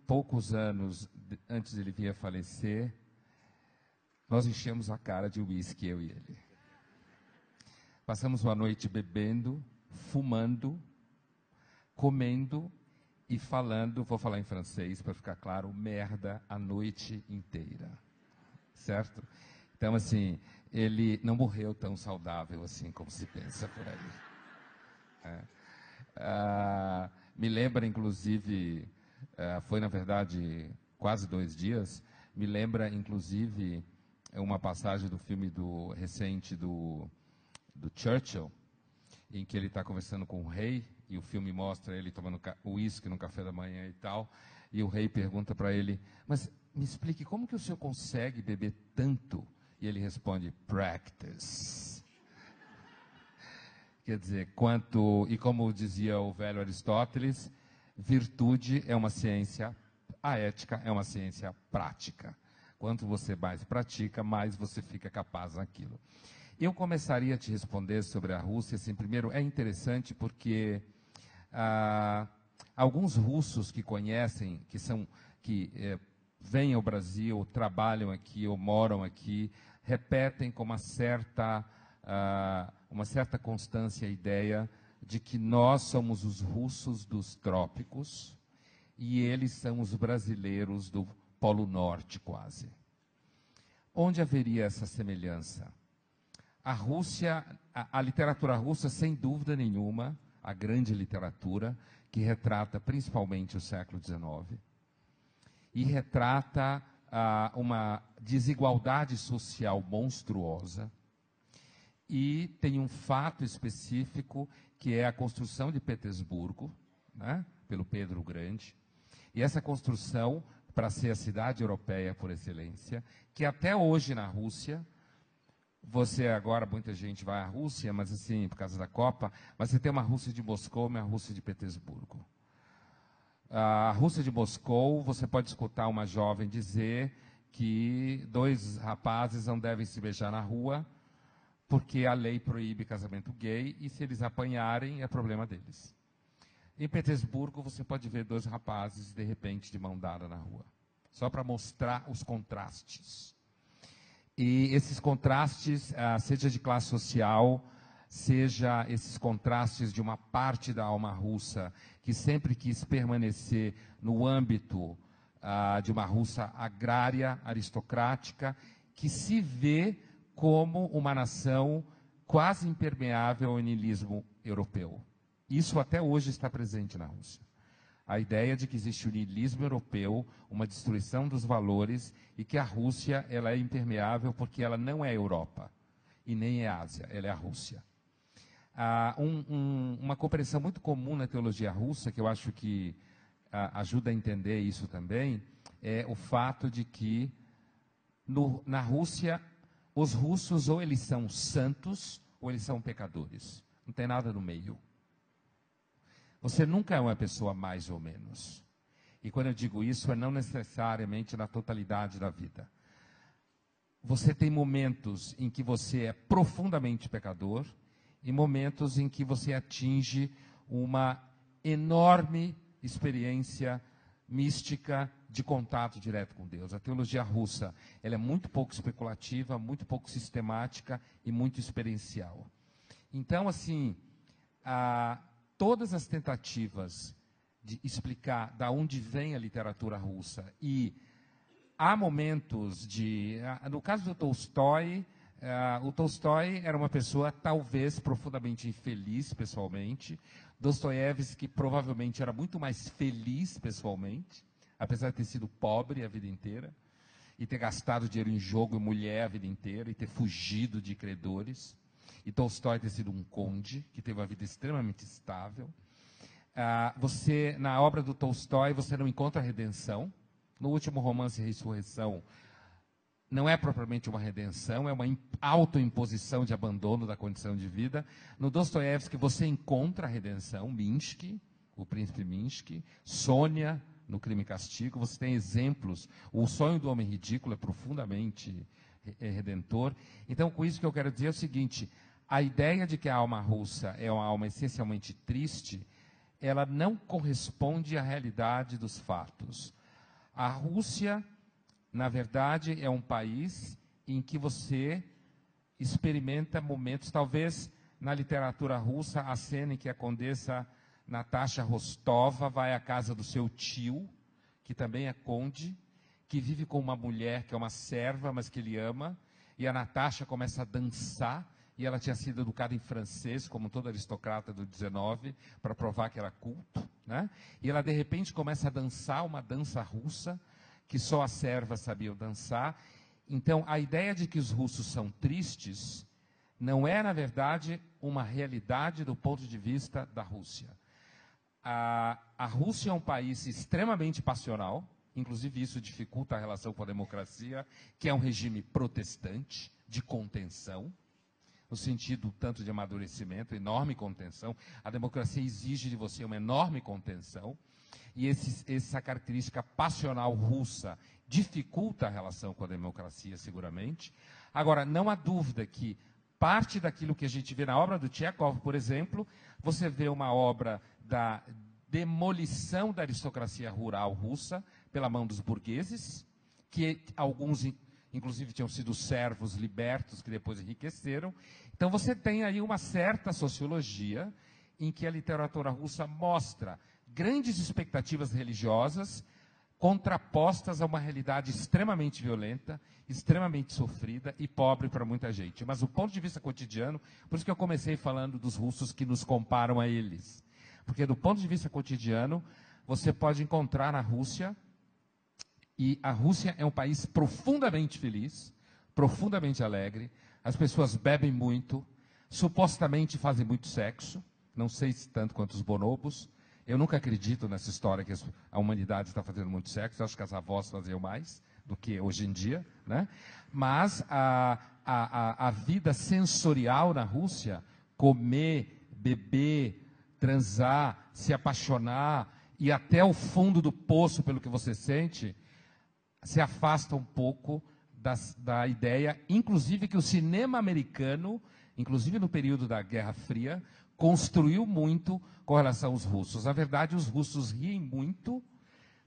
poucos anos antes dele vir a falecer, nós enchemos a cara de uísque, eu e ele. Passamos uma noite bebendo, fumando, comendo e falando, vou falar em francês para ficar claro, merda a noite inteira. Certo? Então, assim, ele não morreu tão saudável assim como se pensa por aí. Me lembra, inclusive, foi na verdade quase 2 dias, me lembra, inclusive, uma passagem do filme recente do Churchill, em que ele está conversando com o rei, e o filme mostra ele tomando uísque no café da manhã e tal, e o rei pergunta para ele, mas me explique, como que o senhor consegue beber tanto? E ele responde, practice. Quer dizer, e como dizia o velho Aristóteles, virtude é uma ciência, a ética é uma ciência prática. Quanto você mais pratica, mais você fica capaz naquilo. Eu começaria a te responder sobre a Rússia, assim, primeiro, é interessante porque alguns russos que conhecem, que vêm ao Brasil, trabalham aqui ou moram aqui, repetem com uma certa constância a ideia de que nós somos os russos dos trópicos e eles são os brasileiros do Polo Norte, quase. Onde haveria essa semelhança? A Rússia, a literatura russa, sem dúvida nenhuma, a grande literatura, que retrata principalmente o século XIX, e retrata uma desigualdade social monstruosa, e tem um fato específico, que é a construção de Petersburgo, né, pelo Pedro o Grande, e essa construção, para ser a cidade europeia por excelência, que até hoje na Rússia, agora muita gente vai à Rússia, mas assim, por causa da Copa, mas você tem uma Rússia de Moscou e uma Rússia de Petersburgo. A Rússia de Moscou, você pode escutar uma jovem dizer que 2 rapazes não devem se beijar na rua, porque a lei proíbe casamento gay, e se eles apanharem, é problema deles. Em Petersburgo, você pode ver 2 rapazes, de repente, de mão dada na rua. Só para mostrar os contrastes. E esses contrastes, seja de classe social, seja esses contrastes de uma parte da alma russa, que sempre quis permanecer no âmbito de uma Rússia agrária, aristocrática, que se vê como uma nação quase impermeável ao niilismo europeu. Isso até hoje está presente na Rússia. A ideia de que existe o niilismo europeu, uma destruição dos valores, e que a Rússia ela é impermeável porque ela não é a Europa e nem é a Ásia, ela é a Rússia. Uma compreensão muito comum na teologia russa, que eu acho que ajuda a entender isso também, é o fato de que na Rússia, os russos ou eles são santos ou eles são pecadores. Não tem nada no meio. Você nunca é uma pessoa mais ou menos. E quando eu digo isso, é não necessariamente na totalidade da vida. Você tem momentos em que você é profundamente pecador e momentos em que você atinge uma enorme experiência mística de contato direto com Deus. A teologia russa, ela é muito pouco especulativa, muito pouco sistemática e muito experiencial. Então, assim, todas as tentativas de explicar da onde vem a literatura russa, e há momentos de... No caso do Tolstói, o Tolstói era uma pessoa talvez profundamente infeliz pessoalmente. Dostoiévski provavelmente era muito mais feliz pessoalmente, apesar de ter sido pobre a vida inteira, e ter gastado dinheiro em jogo e mulher a vida inteira, e ter fugido de credores. E Tolstói ter sido um conde, que teve uma vida extremamente estável. Na obra do Tolstói, você não encontra redenção. No último romance, Ressurreição, não é propriamente uma redenção, é uma autoimposição de abandono da condição de vida. No Dostoiévski, você encontra a redenção, Minsky, o príncipe Minsky, Sônia, no Crime e Castigo, você tem exemplos. O Sonho do Homem Ridículo é profundamente redentor. Então, com isso que eu quero dizer é o seguinte: a ideia de que a alma russa é uma alma essencialmente triste, ela não corresponde à realidade dos fatos. A Rússia, na verdade, é um país em que você experimenta momentos, talvez na literatura russa, a cena em que a condessa Natasha Rostova vai à casa do seu tio, que também é conde, que vive com uma mulher que é uma serva, mas que ele ama, e a Natasha começa a dançar, e ela tinha sido educada em francês, como toda aristocrata do 19, para provar que era culto, né? E ela, de repente, começa a dançar uma dança russa, que só as servas sabiam dançar. Então, a ideia de que os russos são tristes não é, na verdade, uma realidade do ponto de vista da Rússia. A Rússia é um país extremamente passional, inclusive isso dificulta a relação com a democracia, que é um regime protestante, de contenção, no sentido tanto de amadurecimento, enorme contenção. A democracia exige de você uma enorme contenção, e essa característica passional russa dificulta a relação com a democracia, seguramente. Agora, não há dúvida que parte daquilo que a gente vê na obra do Tchekhov, por exemplo, você vê uma obra da demolição da aristocracia rural russa pela mão dos burgueses, que alguns, inclusive, tinham sido servos libertos, que depois enriqueceram. Então, você tem aí uma certa sociologia em que a literatura russa mostra grandes expectativas religiosas contrapostas a uma realidade extremamente violenta, extremamente sofrida e pobre para muita gente. Mas do ponto de vista cotidiano, por isso que eu comecei falando dos russos que nos comparam a eles. Porque do ponto de vista cotidiano, você pode encontrar na Rússia, e a Rússia é um país profundamente feliz, profundamente alegre, as pessoas bebem muito, supostamente fazem muito sexo, não sei se tanto quanto os bonobos. Eu nunca acredito nessa história que a humanidade está fazendo muito sexo. Eu acho que as avós faziam mais do que hoje em dia, né? Mas a vida sensorial na Rússia, comer, beber, transar, se apaixonar, e até o fundo do poço pelo que você sente, se afasta um pouco da ideia, inclusive, que o cinema americano inclusive no período da Guerra Fria, construiu muito com relação aos russos. Na verdade, os russos riem muito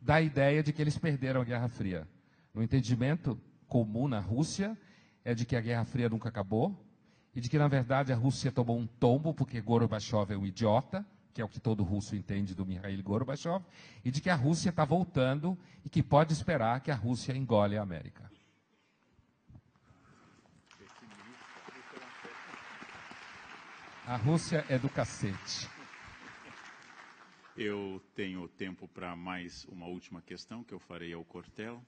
da ideia de que eles perderam a Guerra Fria. O entendimento comum na Rússia é de que a Guerra Fria nunca acabou e de que, na verdade, a Rússia tomou um tombo porque Gorbachev é um idiota, que é o que todo russo entende do Mikhail Gorbachev, e de que a Rússia está voltando e que pode esperar que a Rússia engole a América. A Rússia é do cacete.
Eu tenho tempo para mais uma última questão que eu farei ao Cortella.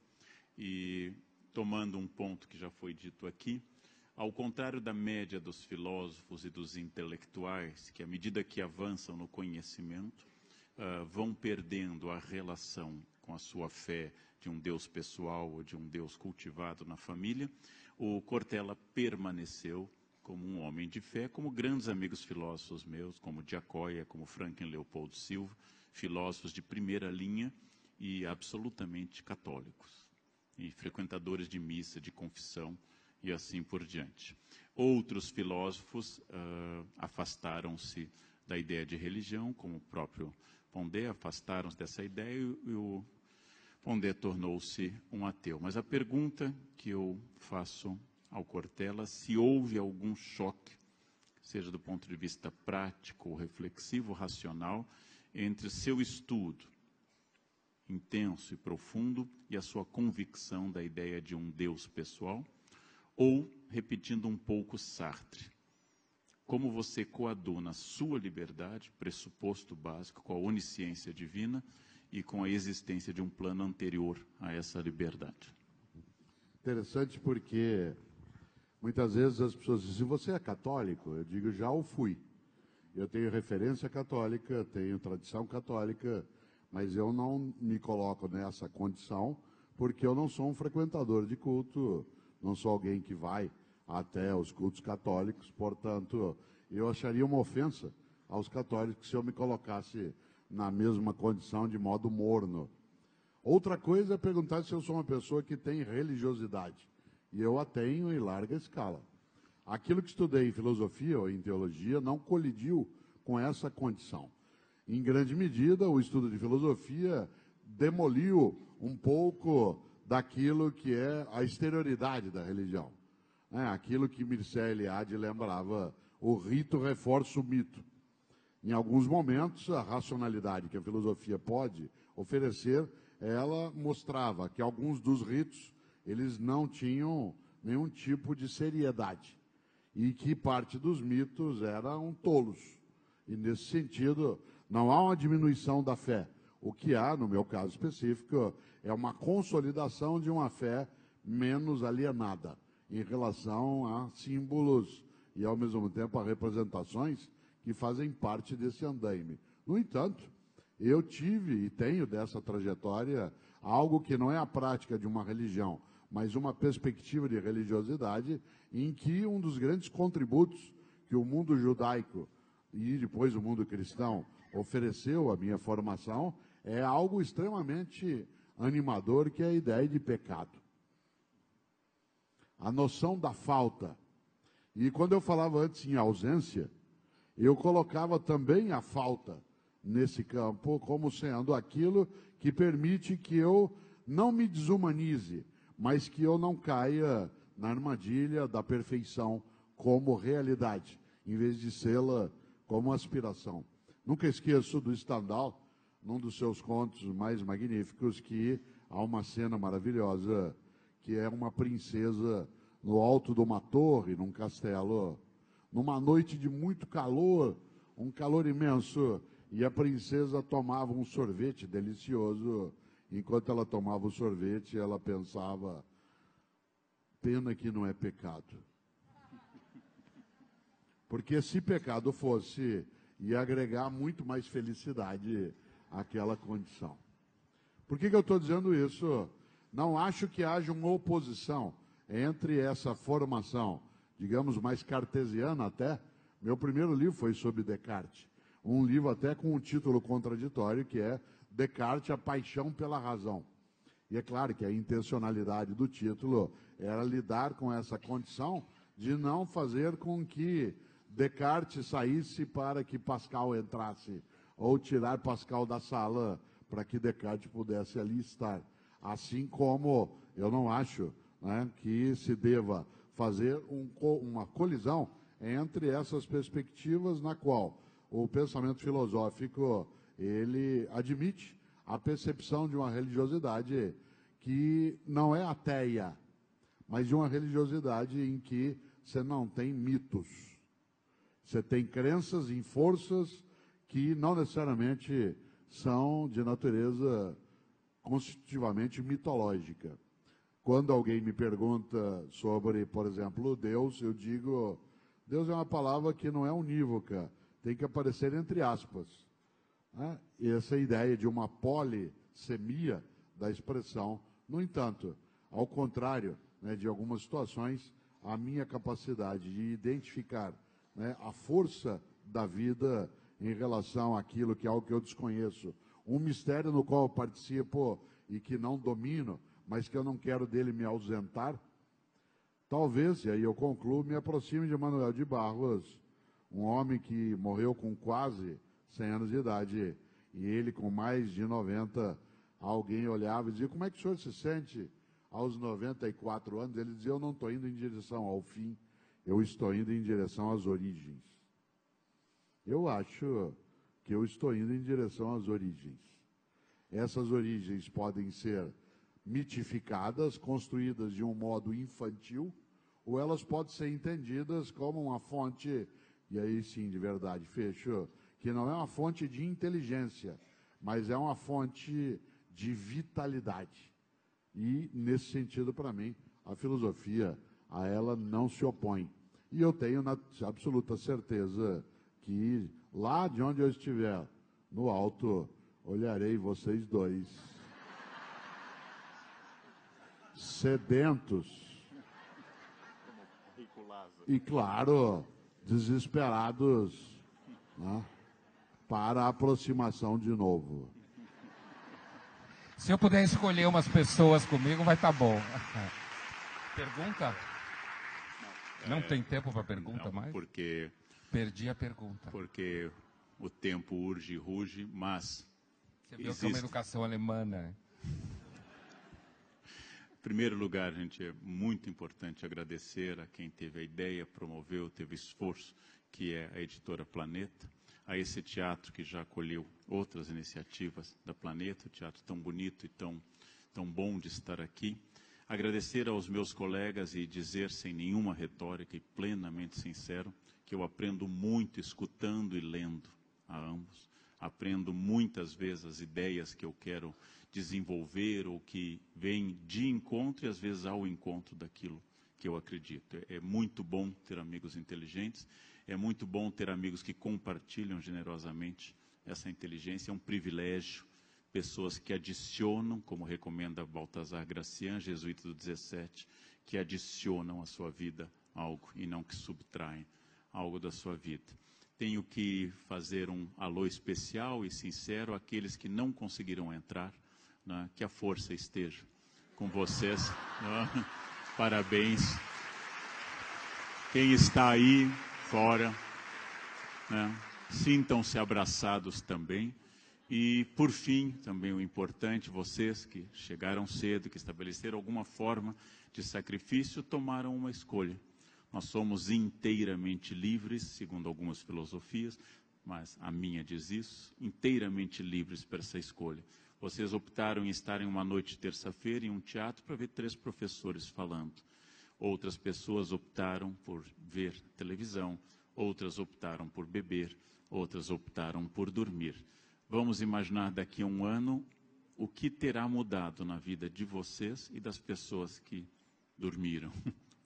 E tomando um ponto que já foi dito aqui, ao contrário da média dos filósofos e dos intelectuais, que à medida que avançam no conhecimento, vão perdendo a relação com a sua fé de um Deus pessoal ou de um Deus cultivado na família, o Cortella permaneceu como um homem de fé, como grandes amigos filósofos meus, como Giacoia, como Franklin Leopoldo Silva, filósofos de primeira linha e absolutamente católicos, e frequentadores de missa, de confissão, e assim por diante. Outros filósofos afastaram-se da ideia de religião, como o próprio Pondé, afastaram-se dessa ideia e o Pondé tornou-se um ateu. Mas a pergunta que eu faço ao Cortella, se houve algum choque, seja do ponto de vista prático, reflexivo, racional, entre seu estudo intenso e profundo e a sua convicção da ideia de um Deus pessoal, ou, repetindo um pouco Sartre, como você coaduna a sua liberdade, pressuposto básico, com a onisciência divina e com a existência de um plano anterior a essa liberdade.
Interessante porque muitas vezes as pessoas dizem, você é católico? Eu digo, já o fui. Eu tenho referência católica, tenho tradição católica, mas eu não me coloco nessa condição porque eu não sou um frequentador de culto, não sou alguém que vai até os cultos católicos, portanto, eu acharia uma ofensa aos católicos se eu me colocasse na mesma condição de modo morno. Outra coisa é perguntar se eu sou uma pessoa que tem religiosidade. E eu a tenho em larga escala. Aquilo que estudei em filosofia ou em teologia não colidiu com essa condição. Em grande medida, o estudo de filosofia demoliu um pouco daquilo que é a exterioridade da religião. Aquilo que Mircea Eliade lembrava, o rito reforça o mito. Em alguns momentos, a racionalidade que a filosofia pode oferecer, ela mostrava que alguns dos ritos eles não tinham nenhum tipo de seriedade e que parte dos mitos eram tolos. E, nesse sentido, não há uma diminuição da fé. O que há, no meu caso específico, é uma consolidação de uma fé menos alienada em relação a símbolos e, ao mesmo tempo, a representações que fazem parte desse andaime. No entanto, eu tive e tenho dessa trajetória algo que não é a prática de uma religião, mas uma perspectiva de religiosidade em que um dos grandes contributos que o mundo judaico e depois o mundo cristão ofereceu à minha formação é algo extremamente animador, que é a ideia de pecado. A noção da falta. E quando eu falava antes em ausência, eu colocava também a falta nesse campo como sendo aquilo que permite que eu não me desumanize, mas que eu não caia na armadilha da perfeição como realidade, em vez de sê-la como aspiração. Nunca esqueço do Stendhal, num dos seus contos mais magníficos, que há uma cena maravilhosa, que é uma princesa no alto de uma torre, num castelo, numa noite de muito calor, um calor imenso, e a princesa tomava um sorvete delicioso. Enquanto ela tomava o sorvete, ela pensava, pena que não é pecado. Porque se pecado fosse, ia agregar muito mais felicidade àquela condição. Por que eu estou dizendo isso? Não acho que haja uma oposição entre essa formação, digamos, mais cartesiana até. Meu primeiro livro foi sobre Descartes. Um livro até com um título contraditório, que é Descartes, a paixão pela razão. E é claro que a intencionalidade do título era lidar com essa condição de não fazer com que Descartes saísse para que Pascal entrasse, ou tirar Pascal da sala para que Descartes pudesse ali estar. Assim como eu não acho, né, que se deva fazer uma colisão entre essas perspectivas na qual o pensamento filosófico ele admite a percepção de uma religiosidade que não é ateia, mas de uma religiosidade em que você não tem mitos. Você tem crenças em forças que não necessariamente são de natureza constitutivamente mitológica. Quando alguém me pergunta sobre, por exemplo, Deus, eu digo, Deus é uma palavra que não é unívoca, tem que aparecer entre aspas. Né? E essa ideia de uma polissemia da expressão, no entanto, ao contrário, né, de algumas situações, a minha capacidade de identificar, né, a força da vida em relação àquilo que é algo que eu desconheço, um mistério no qual eu participo e que não domino, mas que eu não quero dele me ausentar, talvez, e aí eu concluo, me aproxime de Manuel de Barros, um homem que morreu com quase 100 anos de idade, e ele com mais de 90, alguém olhava e dizia, como é que o senhor se sente aos 94 anos? Ele dizia, eu não estou indo em direção ao fim, eu estou indo em direção às origens. Eu acho que eu estou indo em direção às origens. Essas origens podem ser mitificadas, construídas de um modo infantil, ou elas podem ser entendidas como uma fonte, e aí sim, de verdade, fecho, que não é uma fonte de inteligência, mas é uma fonte de vitalidade. E, nesse sentido, para mim, a filosofia, a ela não se opõe. E eu tenho absoluta certeza que, lá de onde eu estiver, no alto, olharei vocês dois, sedentos, e, claro, desesperados, né, para a aproximação de novo.
Se eu puder escolher umas pessoas comigo, vai estar bom. Pergunta? Não tem tempo para pergunta
não,
mais?
Porque
perdi a pergunta.
Porque o tempo urge e ruge, mas
você viu que é uma educação alemã, né?
Em primeiro lugar, gente, é muito importante agradecer a quem teve a ideia, promoveu, teve esforço, que é a editora Planeta, a esse teatro que já acolheu outras iniciativas da Planeta, um teatro tão bonito e tão bom de estar aqui. Agradecer aos meus colegas e dizer, sem nenhuma retórica e plenamente sincero, que eu aprendo muito escutando e lendo a ambos. Aprendo muitas vezes as ideias que eu quero desenvolver ou que vêm de encontro e às vezes ao encontro daquilo que eu acredito. É muito bom ter amigos inteligentes, é muito bom ter amigos que compartilham generosamente essa inteligência, é um privilégio. Pessoas que adicionam, como recomenda Baltasar Gracian, jesuíta do 17, que adicionam à sua vida algo e não que subtraem algo da sua vida. Tenho que fazer um alô especial e sincero àqueles que não conseguiram entrar, né, que a força esteja com vocês. Né? Parabéns. Quem está aí fora, né, sintam-se abraçados também. E, por fim, também o importante, vocês que chegaram cedo, que estabeleceram alguma forma de sacrifício, tomaram uma escolha. Nós somos inteiramente livres, segundo algumas filosofias, mas a minha diz isso, inteiramente livres para essa escolha. Vocês optaram em estar em uma noite de terça-feira em um teatro para ver 3 professores falando. Outras pessoas optaram por ver televisão, outras optaram por beber, outras optaram por dormir. Vamos imaginar daqui a um ano o que terá mudado na vida de vocês e das pessoas que dormiram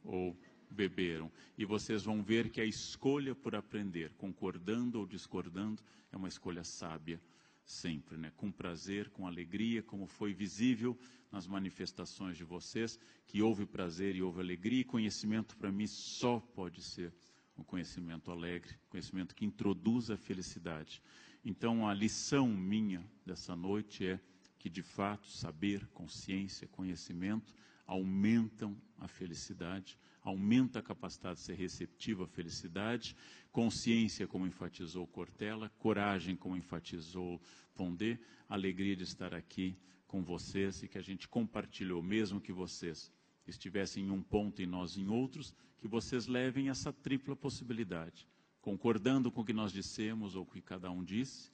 ou beberam. E vocês vão ver que a escolha por aprender, concordando ou discordando, é uma escolha sábia sempre, né? Com prazer, com alegria, como foi visível nas manifestações de vocês, que houve prazer e houve alegria, e conhecimento para mim só pode ser um conhecimento alegre, conhecimento que introduz a felicidade. Então, a lição minha dessa noite é que, de fato, saber, consciência, conhecimento aumentam a felicidade, aumenta a capacidade de ser receptivo à felicidade, consciência, como enfatizou Cortella, coragem, como enfatizou Pondé, alegria de estar aqui com vocês e que a gente compartilhou, mesmo que vocês estivessem em um ponto e nós em outros, que vocês levem essa tripla possibilidade, concordando com o que nós dissemos ou com o que cada um disse,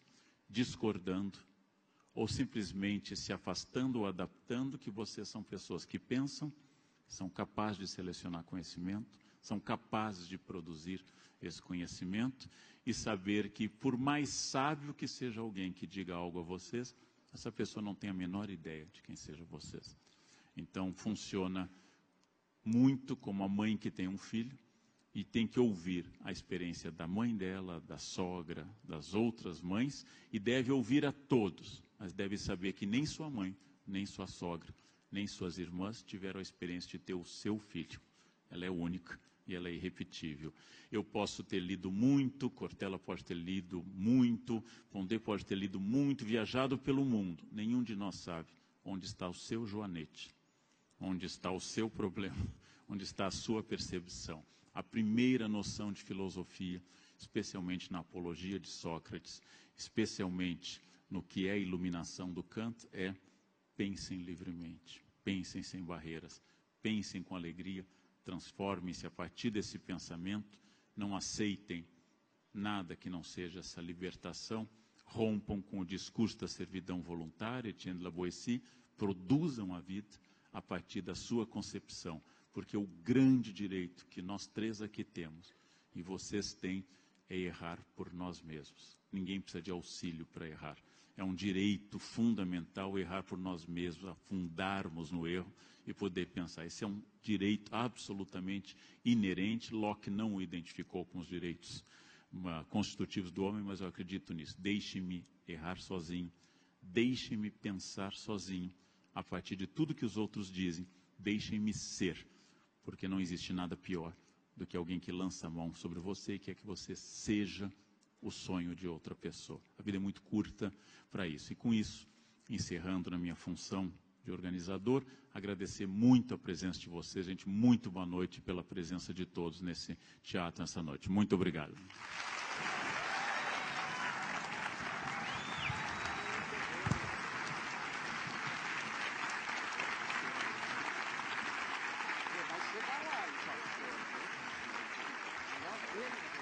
discordando, ou simplesmente se afastando ou adaptando, que vocês são pessoas que pensam, são capazes de selecionar conhecimento, são capazes de produzir esse conhecimento e saber que, por mais sábio que seja alguém que diga algo a vocês, essa pessoa não tem a menor ideia de quem seja vocês. Então, funciona muito como a mãe que tem um filho e tem que ouvir a experiência da mãe dela, da sogra, das outras mães, e deve ouvir a todos, mas deve saber que nem sua mãe, nem sua sogra, nem suas irmãs tiveram a experiência de ter o seu filho. Ela é única e ela é irrepetível. Eu posso ter lido muito, Cortella pode ter lido muito, Pondé pode ter lido muito, viajado pelo mundo. Nenhum de nós sabe onde está o seu joanete, onde está o seu problema, onde está a sua percepção. A primeira noção de filosofia, especialmente na apologia de Sócrates, especialmente no que é a iluminação do Kant, é: pensem livremente, pensem sem barreiras, pensem com alegria, transformem-se a partir desse pensamento, não aceitem nada que não seja essa libertação, rompam com o discurso da servidão voluntária, Etienne de la Boétie, produzam a vida a partir da sua concepção, porque o grande direito que nós três aqui temos, e vocês têm, é errar por nós mesmos. Ninguém precisa de auxílio para errar. É um direito fundamental errar por nós mesmos, afundarmos no erro e poder pensar. Esse é um direito absolutamente inerente. Locke não o identificou com os direitos constitutivos do homem, mas eu acredito nisso. Deixe-me errar sozinho, deixe-me pensar sozinho, a partir de tudo que os outros dizem, deixem-me ser, porque não existe nada pior do que alguém que lança a mão sobre você e quer que você seja o sonho de outra pessoa. A vida é muito curta para isso. E com isso, encerrando na minha função de organizador, agradecer muito a presença de vocês. Gente, muito boa noite pela presença de todos nesse teatro nessa noite. Muito obrigado.
Vai chegar lá, então.